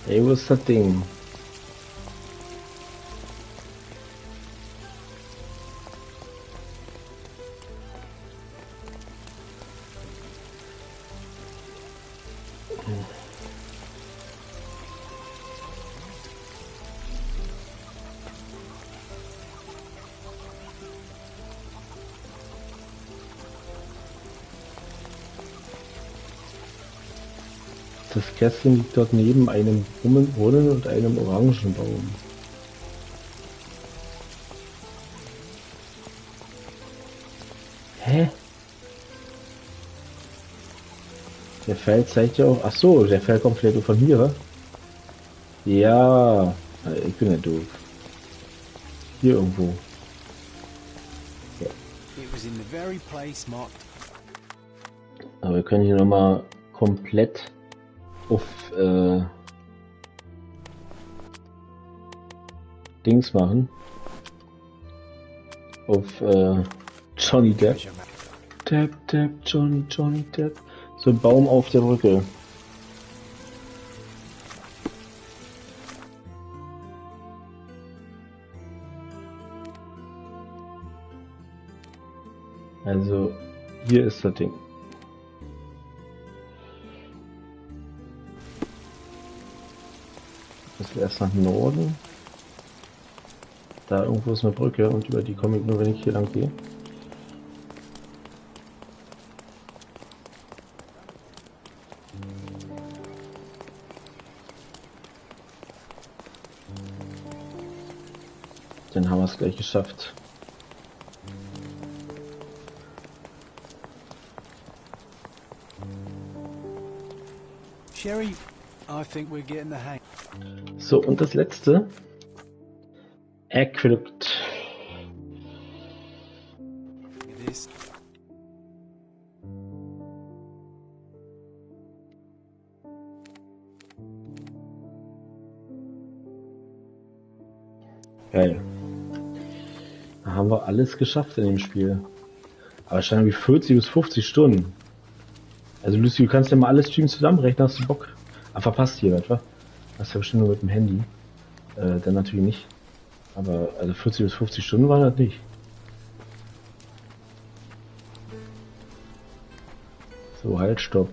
Speaker 1: Ey, wo ist das Ding? Das Kästchen liegt dort neben einem Brunnen und einem Orangenbaum. Hä? Der Pfeil zeigt ja auch... Ach so, der Pfeil kommt vielleicht auch von hier. Ja, ich bin ja doof. Hier irgendwo. Ja. Aber wir können hier nochmal komplett auf Dings machen. Auf Johnny Depp. Tap, tap, Johnny Depp. So ein Baum auf der Brücke. Also, hier ist das Ding. Das wird erst nach Norden. Da irgendwo ist eine Brücke und über die komme ich nur, wenn ich hier lang gehe. Dann haben wir es gleich geschafft.
Speaker 7: Sherry, I think we're getting the hang.
Speaker 1: So, und das letzte. Aqueduct.
Speaker 7: It is.
Speaker 1: Geil. Da haben wir alles geschafft in dem Spiel. Aber es scheint wie 40 bis 50 Stunden. Also Lucy, du kannst ja mal alle Streams zusammenrechnen, hast du Bock? Ah, verpasst hier, etwa? Das ist ja bestimmt nur mit dem Handy. Dann natürlich nicht. Aber also 40 bis 50 Stunden waren das nicht. So, halt, stopp.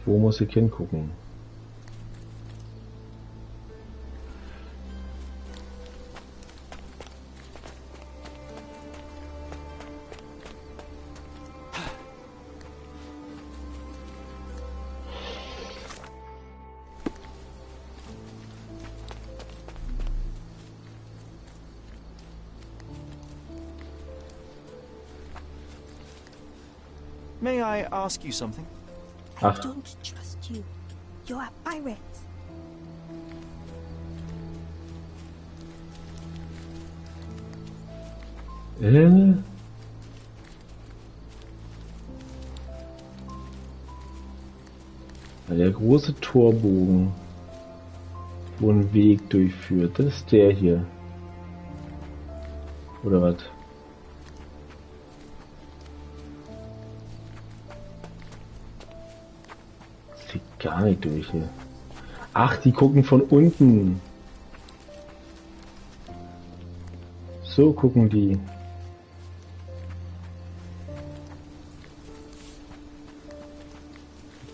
Speaker 1: Wo muss ich hingucken?
Speaker 2: May I ask you something?
Speaker 10: I
Speaker 1: Ach.
Speaker 10: don't trust you. You're a pirate.
Speaker 1: Der große Torbogen, wo ein Weg durchführt, das ist der hier. Oder was? Das sieht gar nicht durch hier. Ach, die gucken von unten. So gucken die.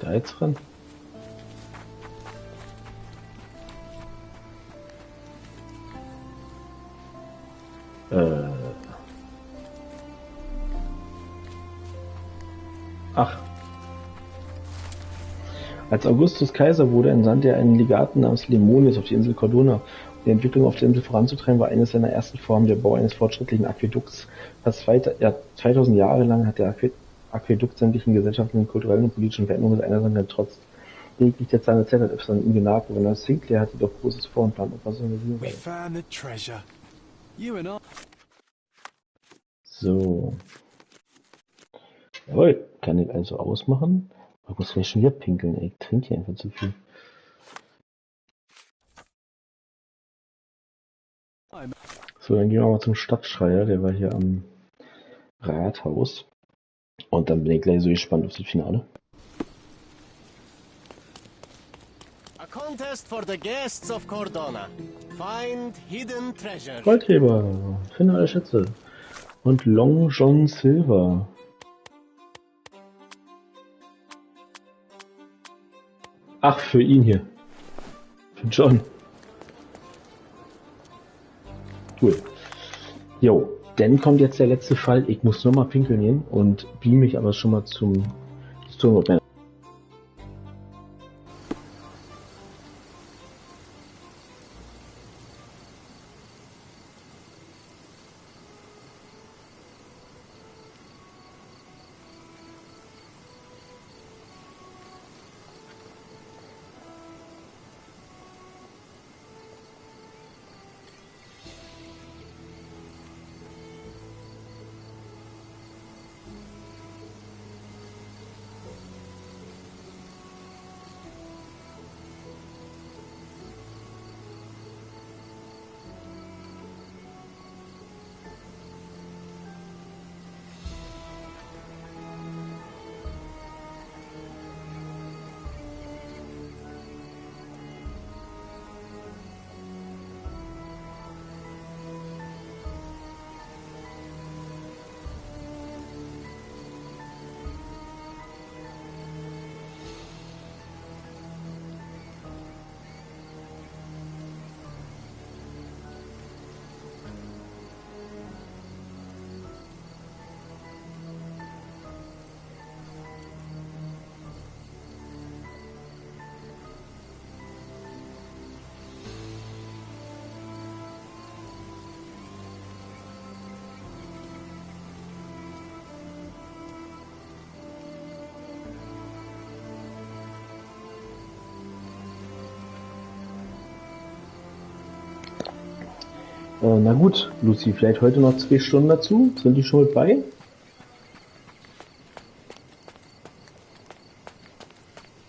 Speaker 1: Da jetzt dran? Ach. Als Augustus Kaiser wurde, entsandte er einen Legaten namens Lemonius auf die Insel Cordona. Um die Entwicklung auf der Insel voranzutreiben, war eines seiner ersten Formen der Bau eines fortschrittlichen Aquädukts. Fast 2000 Jahre lang hat der Aquädukt sämtlichen gesellschaftlichen, kulturellen und politischen Veränderungen einerseits getrotzt. Lediglich der Zahn der Zeit hat öfter an ihm genagt, Gouverneur Sinclair hatte doch Großes vor und plante Operationen.
Speaker 7: We found the treasure. You and I.
Speaker 1: So. Jawohl, kann ich also ausmachen. Ich muss vielleicht schon wieder pinkeln, ey. Ich trinke hier einfach zu viel. So, dann gehen wir mal zum Stadtschreier, der war hier am Rathaus. Und dann bin ich gleich so gespannt auf das Finale.
Speaker 11: A contest for the guests of Cordona. Find hidden treasure.
Speaker 1: Goldgräber, finde alle Schätze. Und Long John Silver. Ach, für ihn hier. Für John. Cool. Jo, dann kommt jetzt der letzte Fall. Ich muss nochmal pinkeln gehen und beam mich aber schon mal zum Turm. Na gut, Lucy, vielleicht heute noch 2 Stunden dazu? Sind die schon mit bei?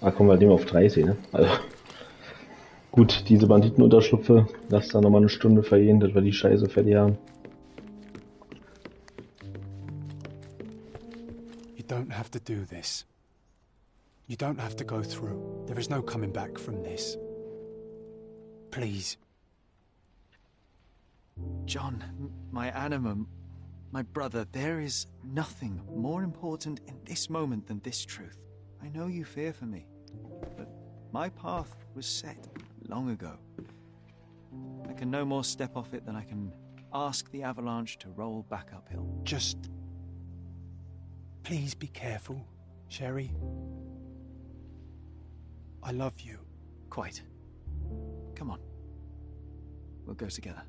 Speaker 1: Kommen wir dem auf 30, ne? Also, gut, diese Banditenunterschlupfe, lass da nochmal eine Stunde vergehen, dass wir die Scheiße fertig haben.
Speaker 7: You don't have to do this. You don't have to go through. There is no coming back from this. Please.
Speaker 2: John, my animal, my brother, there is nothing more important in this moment than this truth. I know you fear for me, but my path was set long ago. I can no more step off it than I can ask the avalanche to roll back uphill.
Speaker 7: Just... please be careful, Sherry. I love you.
Speaker 2: Quite. Come on. We'll go together.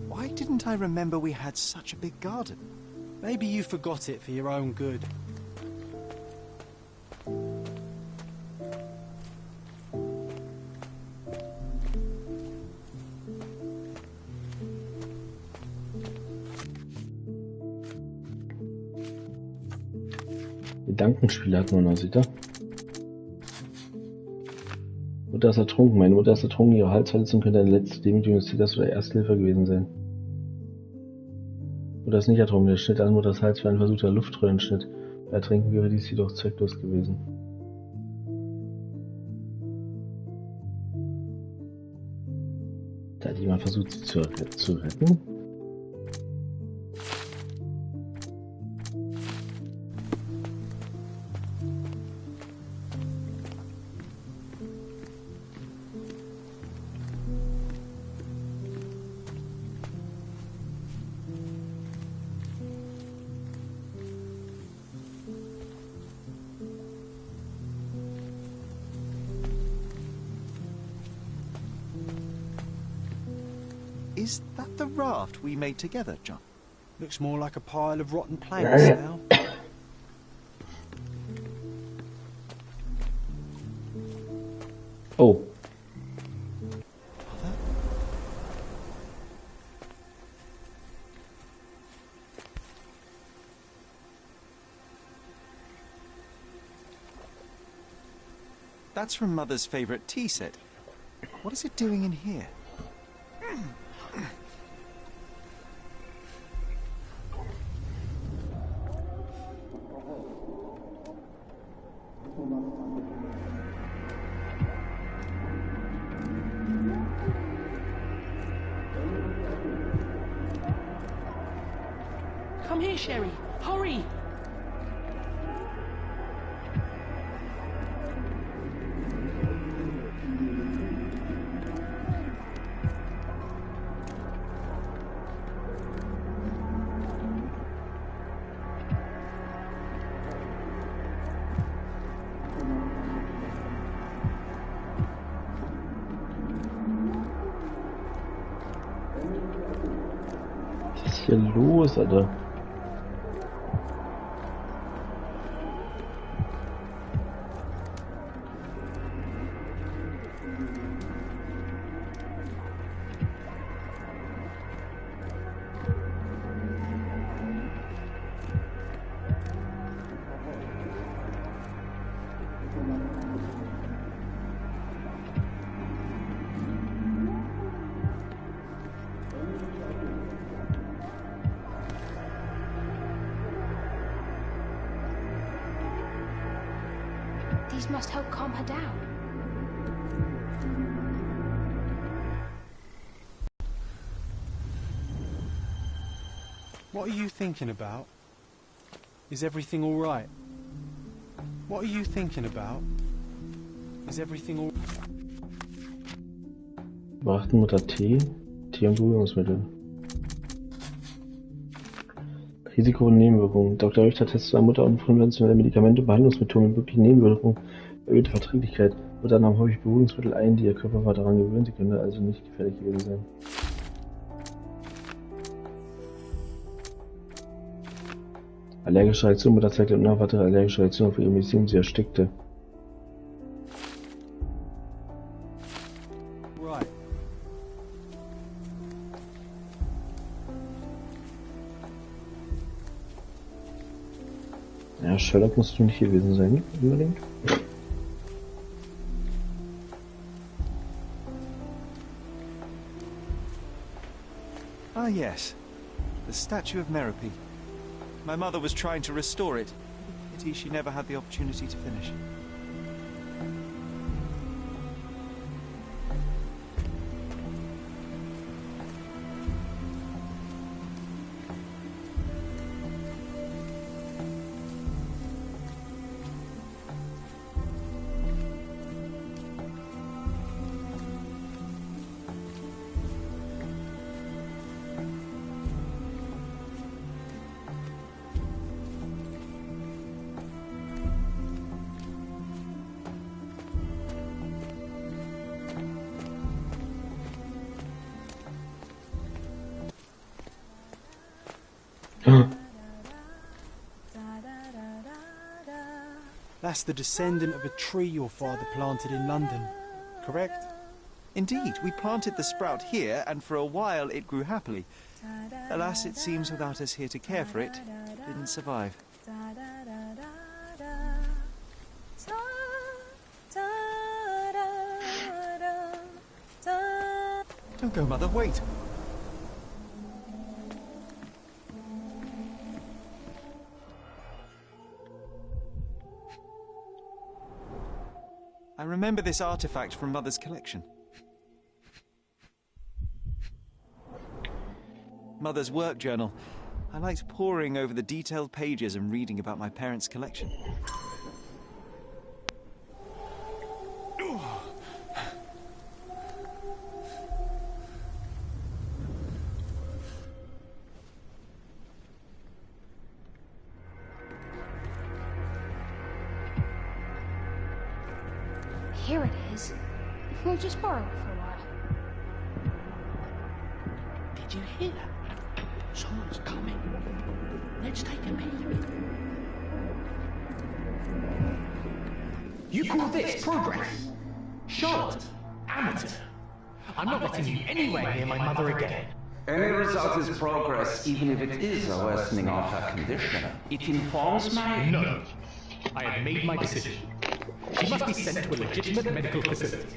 Speaker 2: Why didn't I remember we had such a big garden?
Speaker 7: Maybe you forgot it for your own good.
Speaker 1: Gedankenspiele hatten wir noch, sieht er? Mutter ist ertrunken. Meine Mutter ist ertrunken. Ihre Halsverletzung könnte eine letzte Demütigung des Täters oder Ersthilfe gewesen sein. Mutter ist nicht ertrunken. Der Schnitt an Mutters Hals war ein versuchter Luftröhrenschnitt. Bei Ertrinken wäre dies jedoch zwecklos gewesen. Da hat jemand versucht, sie zu retten.
Speaker 2: Is that the raft we made together, John?
Speaker 7: Looks more like a pile of rotten planks now.
Speaker 1: Oh.
Speaker 2: That's from Mother's favorite tea set. What is it doing in here?
Speaker 12: Come here, Sherry. Hurry!
Speaker 1: Was ist hier los, Alter?
Speaker 10: These must help calm her down.
Speaker 7: What are you thinking about? Is everything all right? What are you thinking about? Is everything all...
Speaker 1: Beachten Mutter Tee, Tee und Beruhigungsmittel. Risiko und Nebenwirkungen. Dr. Richter testet an Mutter unkonventionelle Medikamente und Behandlungsmethoden mit möglichen Nebenwirkungen, erhöhte Verträglichkeit. Mutter nahm häufig Beruhigungsmittel ein, die ihr Körper war daran gewöhnt, sie könnte also nicht gefährlich gewesen sein. Allergische Reaktion. Mutter zeigte unerwartete allergische Reaktion auf ihre Medizin und sie erstickte.
Speaker 7: Right.
Speaker 1: Ja, Sherlock muss nicht hier gewesen sein, unbedingt.
Speaker 2: Ah, yes. The statue of Merope. My mother was trying to restore it. Pity she never had the opportunity to finish.
Speaker 7: That's the descendant of a tree your father planted in London, correct?
Speaker 2: Indeed, we planted the sprout here, and for a while it grew happily. Alas, it seems without us here to care for it, it didn't survive. Don't go, Mother, wait! I remember this artifact from Mother's collection. Mother's work journal. I liked poring over the detailed pages and reading about my parents' collection.
Speaker 10: Here it is. We'll just borrow it for a while.
Speaker 12: Did you hear that? Someone's coming. Let's take a peek.
Speaker 13: You call this progress? Charlotte, amateur. I'm not letting you anywhere near my mother again.
Speaker 14: Any result is progress, even if it is a worsening of her condition. It informs my...
Speaker 13: No. I have made my decision. She must be sent to a legitimate medical facility.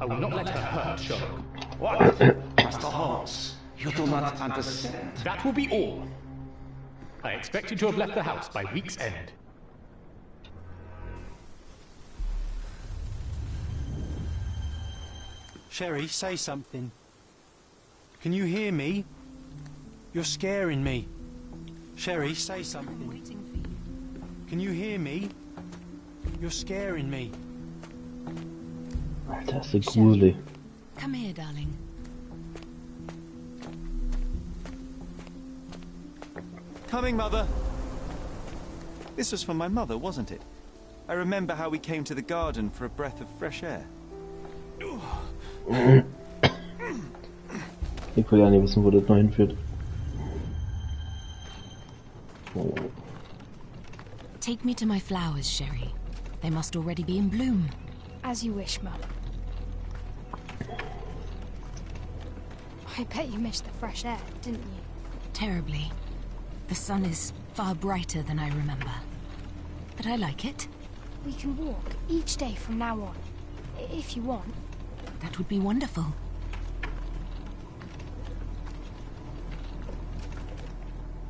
Speaker 13: I will not let her hurt Sherlock.
Speaker 14: What? Master Holmes, you do not understand.
Speaker 13: That will be all. I expect you to have left the house by week's end.
Speaker 7: Sherry, say something. Can you hear me? You're scaring me. Sherry, say something. Can you hear me? You're scaring me.
Speaker 1: Alter, ist das gruselig.
Speaker 15: Come here, darling.
Speaker 2: Coming, Mother. This was for my mother, wasn't it? I remember how we came to the garden for a breath of fresh air.
Speaker 1: Ich will ja nicht wissen, wo das noch hinführt. Oh.
Speaker 15: Take me to my flowers, Sherry. They must already be in bloom.
Speaker 10: As you wish, Mum. I bet you missed the fresh air, didn't you?
Speaker 15: Terribly. The sun is far brighter than I remember. But I like it.
Speaker 10: We can walk each day from now on, if you want.
Speaker 15: That would be wonderful.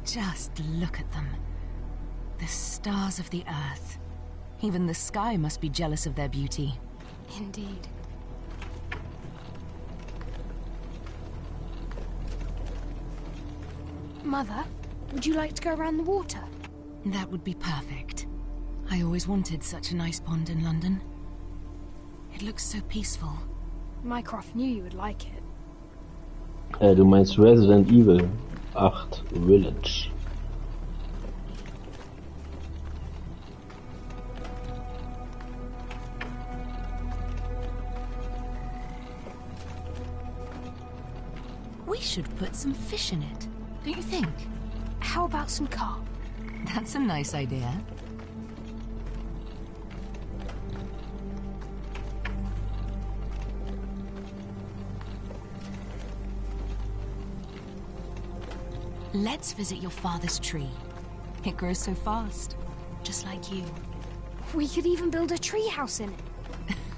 Speaker 15: Just look at them. The stars of the earth. Even the sky must be jealous of their beauty.
Speaker 10: Indeed. Mother, would you like to go around the water?
Speaker 15: That would be perfect. I always wanted such a nice pond in London. It looks so peaceful.
Speaker 10: Mycroft knew you would like it.
Speaker 1: Du meinst Resident Evil 8 Village.
Speaker 15: We should put some fish in it, don't you think?
Speaker 10: How about some carp?
Speaker 15: That's a nice idea. Let's visit your father's tree. It grows so fast, just like you.
Speaker 10: We could even build a tree house in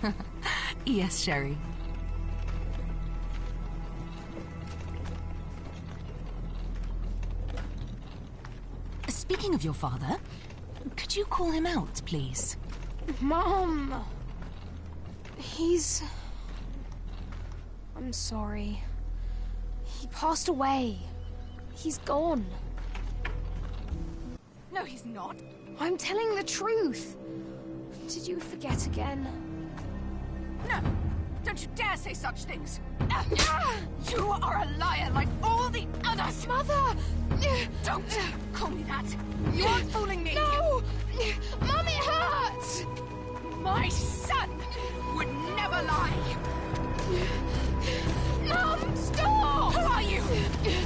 Speaker 10: it.
Speaker 15: Yes, Sherry. Speaking of your father, could you call him out, please?
Speaker 10: Mom! I'm sorry. He passed away. He's gone.
Speaker 9: No, he's not.
Speaker 10: I'm telling the truth. Did you forget again?
Speaker 9: No! Don't you dare say such things! You are a liar like all the others!
Speaker 10: Mother!
Speaker 9: Don't call me that! You're fooling me!
Speaker 10: No! Mom, it hurts!
Speaker 9: My son would never lie!
Speaker 10: Mom, stop!
Speaker 9: Who are you?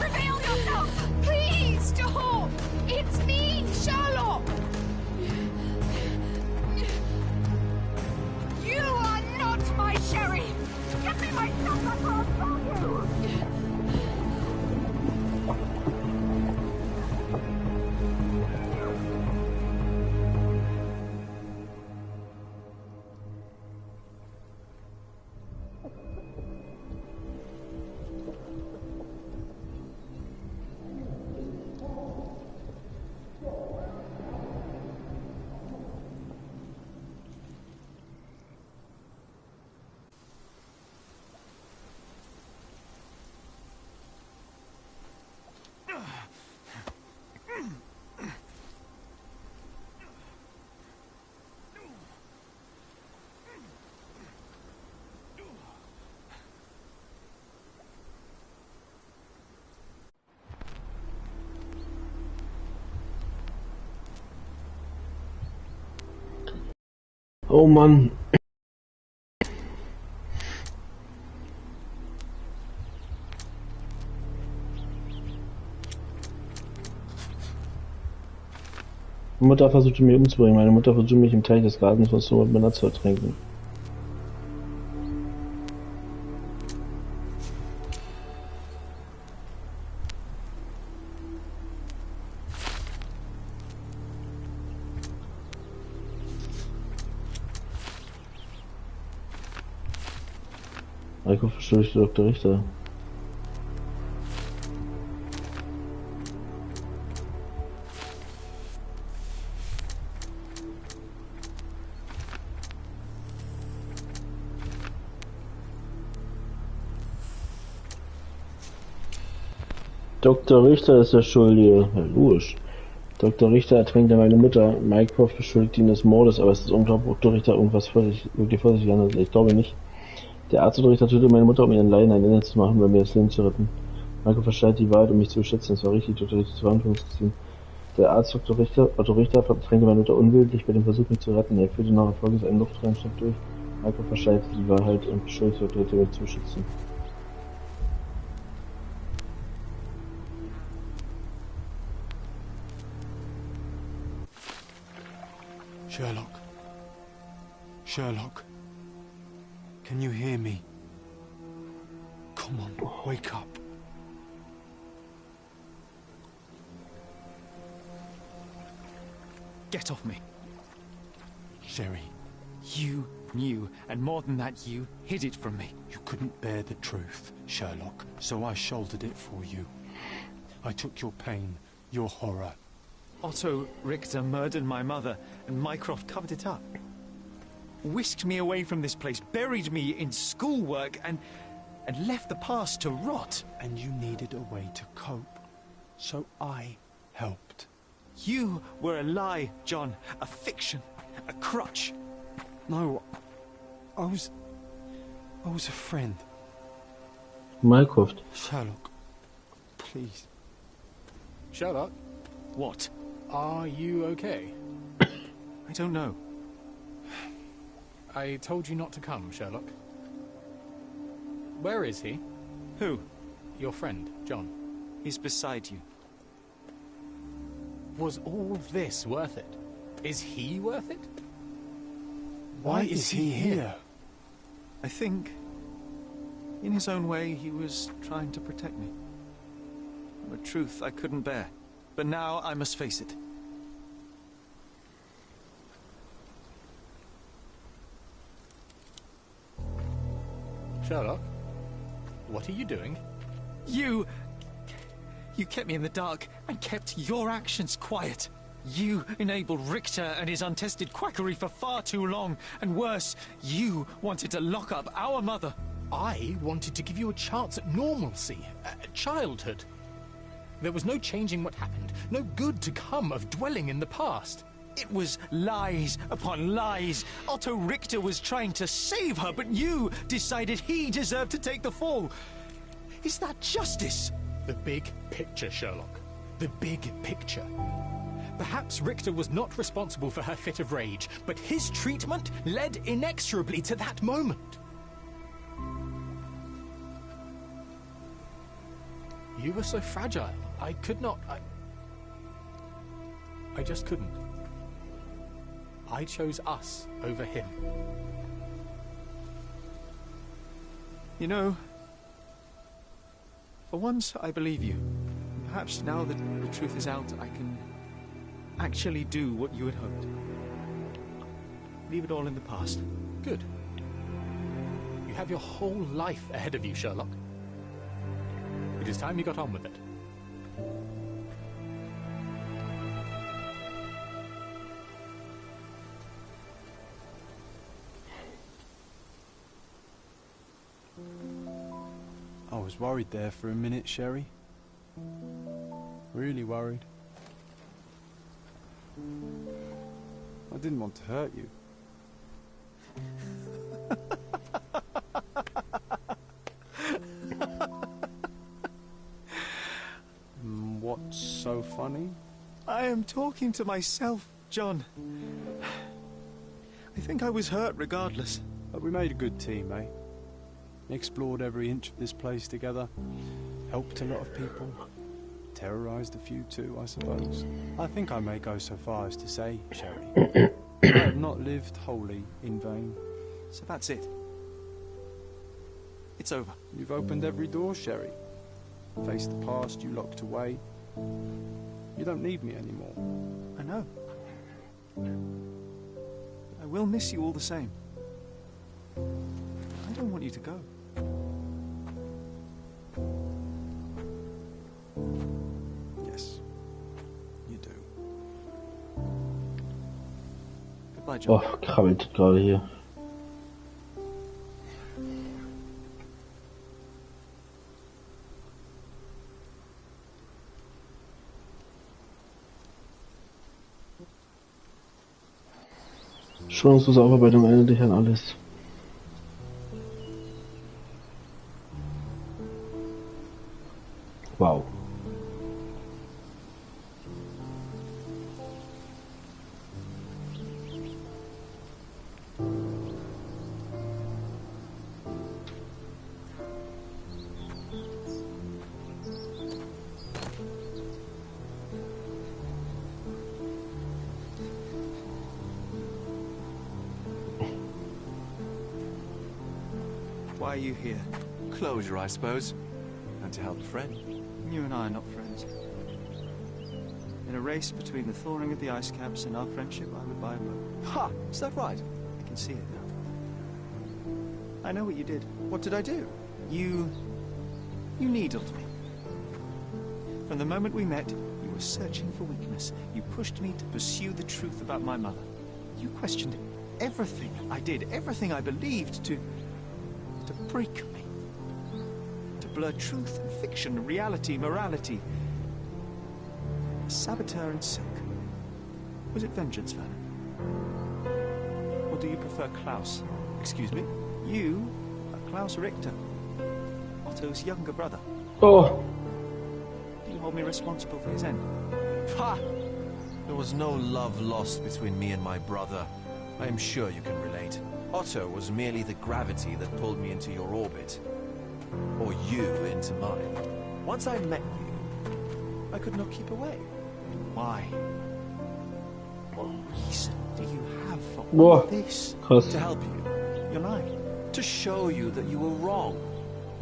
Speaker 9: Reveal yourself!
Speaker 10: Please, stop! It's me, Sherlock!
Speaker 9: You are not my Sherry! Give me my son before I kill you!
Speaker 1: Oh Mann. Meine Mutter versuchte mich umzubringen. Meine Mutter versuchte mich im Teich des Gartens mit Männer zu ertränken. Heiko verstößt Dr. Richter. Dr. Richter ist der Schuldige. Ja, logisch. Dr. Richter ertränkte meine Mutter. Mycroft beschuldigt ihn des Mordes, aber es ist unglaublich, ob Dr. Richter irgendwas wirklich vor sich gehandelt hat. Ich glaube nicht. Der Arzt Dr. Richter tötete meine Mutter, um ihren Leiden ein Ende zu machen, um mir das Leben zu retten. Mycroft versteht die Wahrheit, um mich zu beschützen. Es war richtig, Dr. Richter zur Verantwortung zu ziehen. Der Arzt Otto Richter ertränkte meine Mutter unwillentlich bei dem Versuch, mich zu retten. Er führte nach Erfolges einen Luftreinstoff durch. Mycroft verschleierte die Wahrheit und beschuldigte Dr. Richter, mich zu beschützen.
Speaker 7: Sherlock. Sherlock. Can you hear me? Come on, wake up.
Speaker 2: Get off me.
Speaker 7: Sherry.
Speaker 2: You knew, and more than that, you hid it from me.
Speaker 7: You couldn't bear the truth, Sherlock, so I shouldered it for you. I took your pain, your horror.
Speaker 2: Otto Richter murdered my mother, and Mycroft covered it up. Whisked me away from this place, buried me in schoolwork, and left the past to rot.
Speaker 7: And you needed a way to cope, so I helped.
Speaker 2: You were a lie, John. A fiction. A crutch.
Speaker 7: No, I was a friend.
Speaker 1: Mycroft.
Speaker 7: Sherlock, please.
Speaker 11: Sherlock?
Speaker 2: What?
Speaker 11: Are you okay?
Speaker 2: I don't know.
Speaker 11: I told you not to come, Sherlock. Where is he?
Speaker 2: Who?
Speaker 11: Your friend, John.
Speaker 2: He's beside you.
Speaker 11: Was all this worth it? Is he worth it?
Speaker 7: Why is he here?
Speaker 2: I think, in his own way, he was trying to protect me. A truth I couldn't bear. But now I must face it.
Speaker 11: Sherlock, what are you doing?
Speaker 2: You kept me in the dark and kept your actions quiet. You enabled Richter and his untested quackery for far too long. And worse, you wanted to lock up our mother.
Speaker 11: I wanted to give you a chance at normalcy, childhood. There was no changing what happened, no good to come of dwelling in the past.
Speaker 2: It was lies upon lies. Otto Richter was trying to save her, but you decided he deserved to take the fall. Is that justice?
Speaker 11: The big picture, Sherlock. The big picture. Perhaps Richter was not responsible for her fit of rage, but his treatment led inexorably to that moment. You were so fragile. I could not... I just couldn't. I chose us over him.
Speaker 2: You know, for once I believe you. Perhaps now that the truth is out, I can actually do what you had hoped. Leave it all in the past.
Speaker 11: Good. You have your whole life ahead of you, Sherlock. It is time you got on with it.
Speaker 7: I was worried there for a minute, Sherry. Really worried. I didn't want to hurt you. What's so funny?
Speaker 2: I am talking to myself, John. I think I was hurt regardless.
Speaker 7: But we made a good team, eh? Explored every inch of this place together. Helped a lot of people. Terrorized a few too, I suppose. I think I may go so far as to say, Sherry, I have not lived wholly in vain.
Speaker 2: So that's it. It's over.
Speaker 7: You've opened every door, Sherry. Faced the past you locked away. You don't need me anymore.
Speaker 2: I know. I will miss you all the same. I don't want you to go.
Speaker 7: Yes, you do.
Speaker 2: Goodbye, John.
Speaker 1: Oh, krabbelt gerade hier. Schonungslose Aufarbeitung erinnert dich an alles. Wow.
Speaker 2: Why are you here?
Speaker 4: Closure, I suppose. And to help a friend.
Speaker 2: You and I are not friends. In a race between the thawing of the ice caps and our friendship, I would buy a boat.
Speaker 4: Ha! Is that right?
Speaker 2: I can see it now. I know what you did.
Speaker 4: What did I do?
Speaker 2: You needled me. From the moment we met, you were searching for weakness. You pushed me to pursue the truth about my mother. You questioned everything I did, everything I believed, to break me. To blur truth and fiction, reality, morality. A saboteur in silk. Was it vengeance, Werner? Or do you prefer Klaus?
Speaker 4: Excuse me?
Speaker 2: You are Klaus Richter, Otto's younger brother.
Speaker 1: Oh!
Speaker 2: Do you hold me responsible for his end?
Speaker 4: Ha! There was no love lost between me and my brother. I am sure you can relate. Otto was merely the gravity that pulled me into your orbit. Or you into mine. Once I met you, I could not keep away.
Speaker 2: Why? What reason do you have for all this?
Speaker 4: To help you.
Speaker 2: You're lying.
Speaker 4: To show you that you were wrong.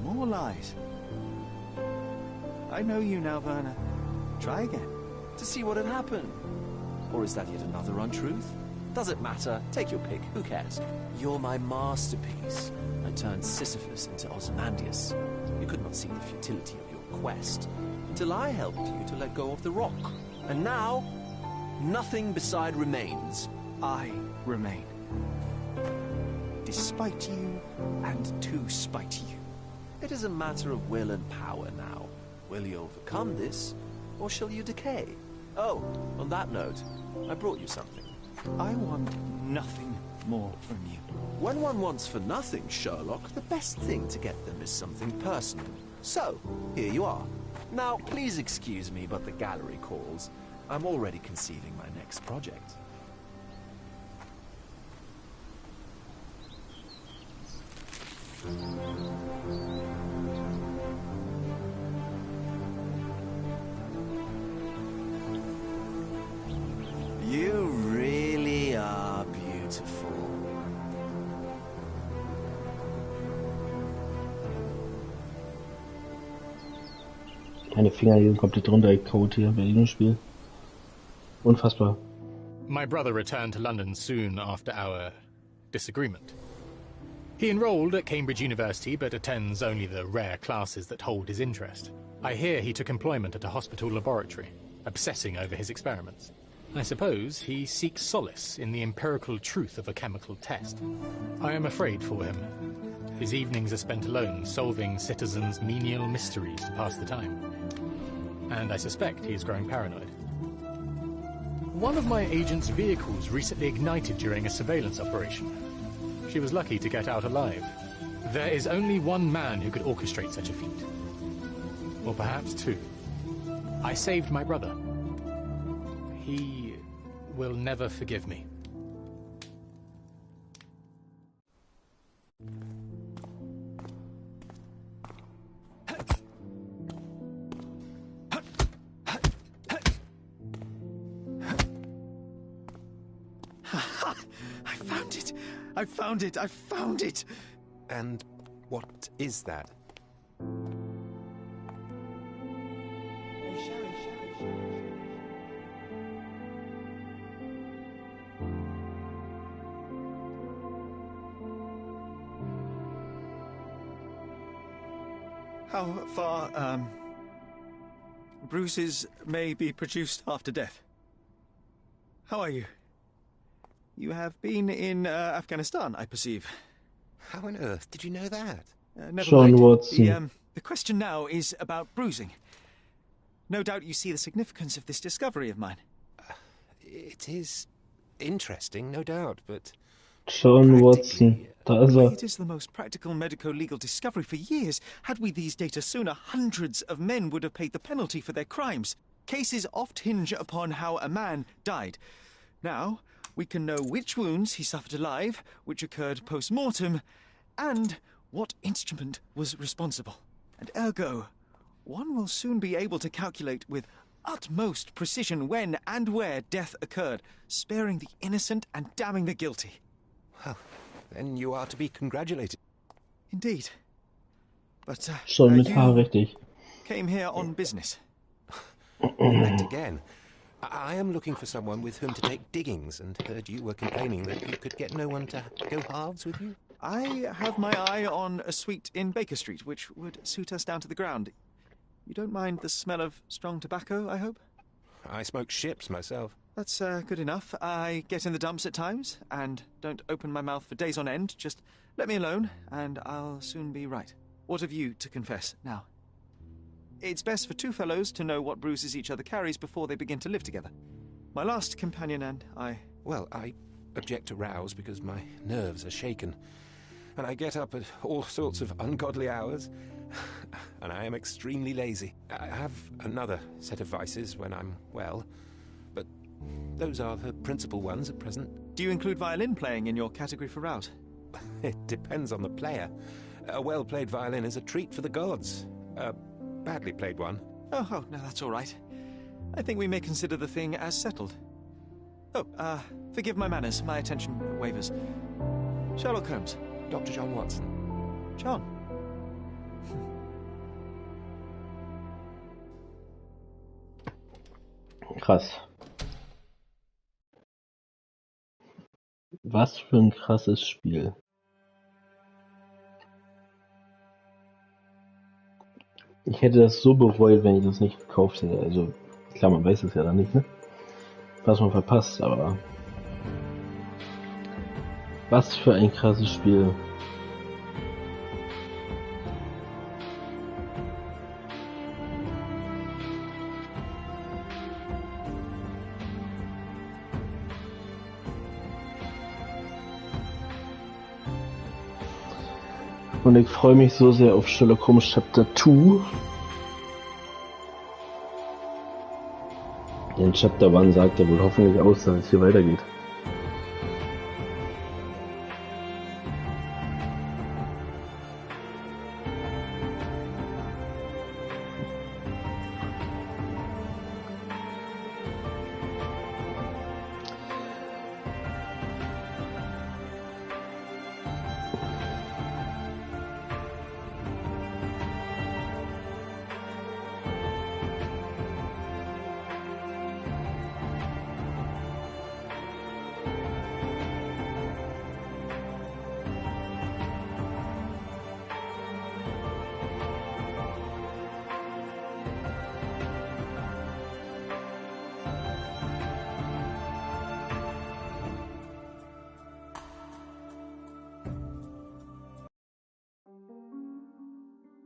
Speaker 2: More lies. I know you now, Werner. Try again.
Speaker 4: To see what had happened. Or is that yet another untruth? Does it matter? Take your pick. Who cares? You're my masterpiece. I turned Sisyphus into Ozymandias. You could not see the futility of your quest until I helped you to let go of the rock. And now, nothing beside remains.
Speaker 2: I remain. Despite you and to spite you.
Speaker 4: It is a matter of will and power now. Will you overcome this, or shall you decay? Oh, on that note, I brought you something.
Speaker 2: I want nothing more from you.
Speaker 4: When one wants for nothing, Sherlock, the best thing to get them is something personal. So, here you are. Now, please excuse me, but the gallery calls. I'm already conceiving my next project. You really are beautiful.
Speaker 1: Meine Finger hier sind komplett runtergekaut hier bei diesem Spiel. Unfassbar.
Speaker 13: My brother returned to London soon after our disagreement. He enrolled at Cambridge University, but attends only the rare classes that hold his interest. I hear he took employment at a hospital laboratory, obsessing over his experiments. I suppose he seeks solace in the empirical truth of a chemical test. I am afraid for him. His evenings are spent alone, solving citizens' menial mysteries to pass the time. And I suspect he is growing paranoid. One of my agent's vehicles recently ignited during a surveillance operation. She was lucky to get out alive. There is only one man who could orchestrate such a feat. Or perhaps two. I saved my brother. He will never forgive me.
Speaker 2: I found it!
Speaker 16: And what is that?
Speaker 2: How far, bruises may be produced after death. How are you? You have been in Afghanistan, I perceive.
Speaker 16: How on earth did you know that?
Speaker 2: Never
Speaker 1: John
Speaker 2: mind.
Speaker 1: Watson.
Speaker 2: The question now is about bruising. No doubt you see the significance of this discovery of mine.
Speaker 16: It is interesting, no doubt, but...
Speaker 1: John Watson, da ist er.
Speaker 2: It is the most practical medico-legal discovery for years. Had we these data sooner, hundreds of men would have paid the penalty for their crimes. Cases oft hinge upon how a man died. Now, we can know which wounds he suffered alive, which occurred post-mortem, and what instrument was responsible. And ergo, one will soon be able to calculate with utmost precision when and where death occurred, sparing the innocent and damning the guilty.
Speaker 16: Well, then you are to be congratulated.
Speaker 2: Indeed. But,
Speaker 1: Schon mit Haar richtig.
Speaker 2: Came here on business.
Speaker 16: Correct again. I am looking for someone with whom to take diggings, and heard you were complaining that you could get no one to go halves with you.
Speaker 2: I have my eye on a suite in Baker Street, which would suit us down to the ground. You don't mind the smell of strong tobacco, I hope?
Speaker 16: I smoke ships myself.
Speaker 2: That's good enough. I get in the dumps at times, and don't open my mouth for days on end. Just let me alone, and I'll soon be right. What have you to confess now? It's best for two fellows to know what bruises each other carries before they begin to live together. My last companion and I...
Speaker 16: Well, I object to rows because my nerves are shaken. And I get up at all sorts of ungodly hours. And I am extremely lazy. I have another set of vices when I'm well. But those are the principal ones at present.
Speaker 2: Do you include violin playing in your category for rout?
Speaker 16: It depends on the player. A well-played violin is a treat for the gods. A badly played one.
Speaker 2: Oh, no, that's all right. I think we may consider the thing as settled. Oh, forgive my manners. My attention wavers. Sherlock Holmes.
Speaker 16: Dr. John Watson.
Speaker 2: John.
Speaker 1: Krass. Was für ein krasses Spiel. Ich hätte das so bereut, wenn ich das nicht gekauft hätte. Also, klar, man weiß es ja dann nicht, ne? Was man verpasst, aber... Was für ein krasses Spiel. Und ich freue mich so sehr auf Sherlock Holmes Chapter 2. In Chapter 1 sagt er wohl hoffentlich aus, dass es hier weitergeht.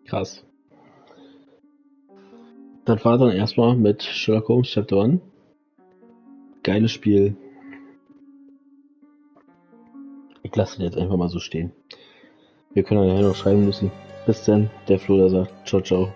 Speaker 1: Krass. Das war dann erstmal mit Sherlock Holmes Chapter 1. Geiles Spiel. Ich lasse den jetzt einfach mal so stehen. Wir können dann ja noch schreiben müssen. Bis dann, der Flo, der sagt ciao, ciao.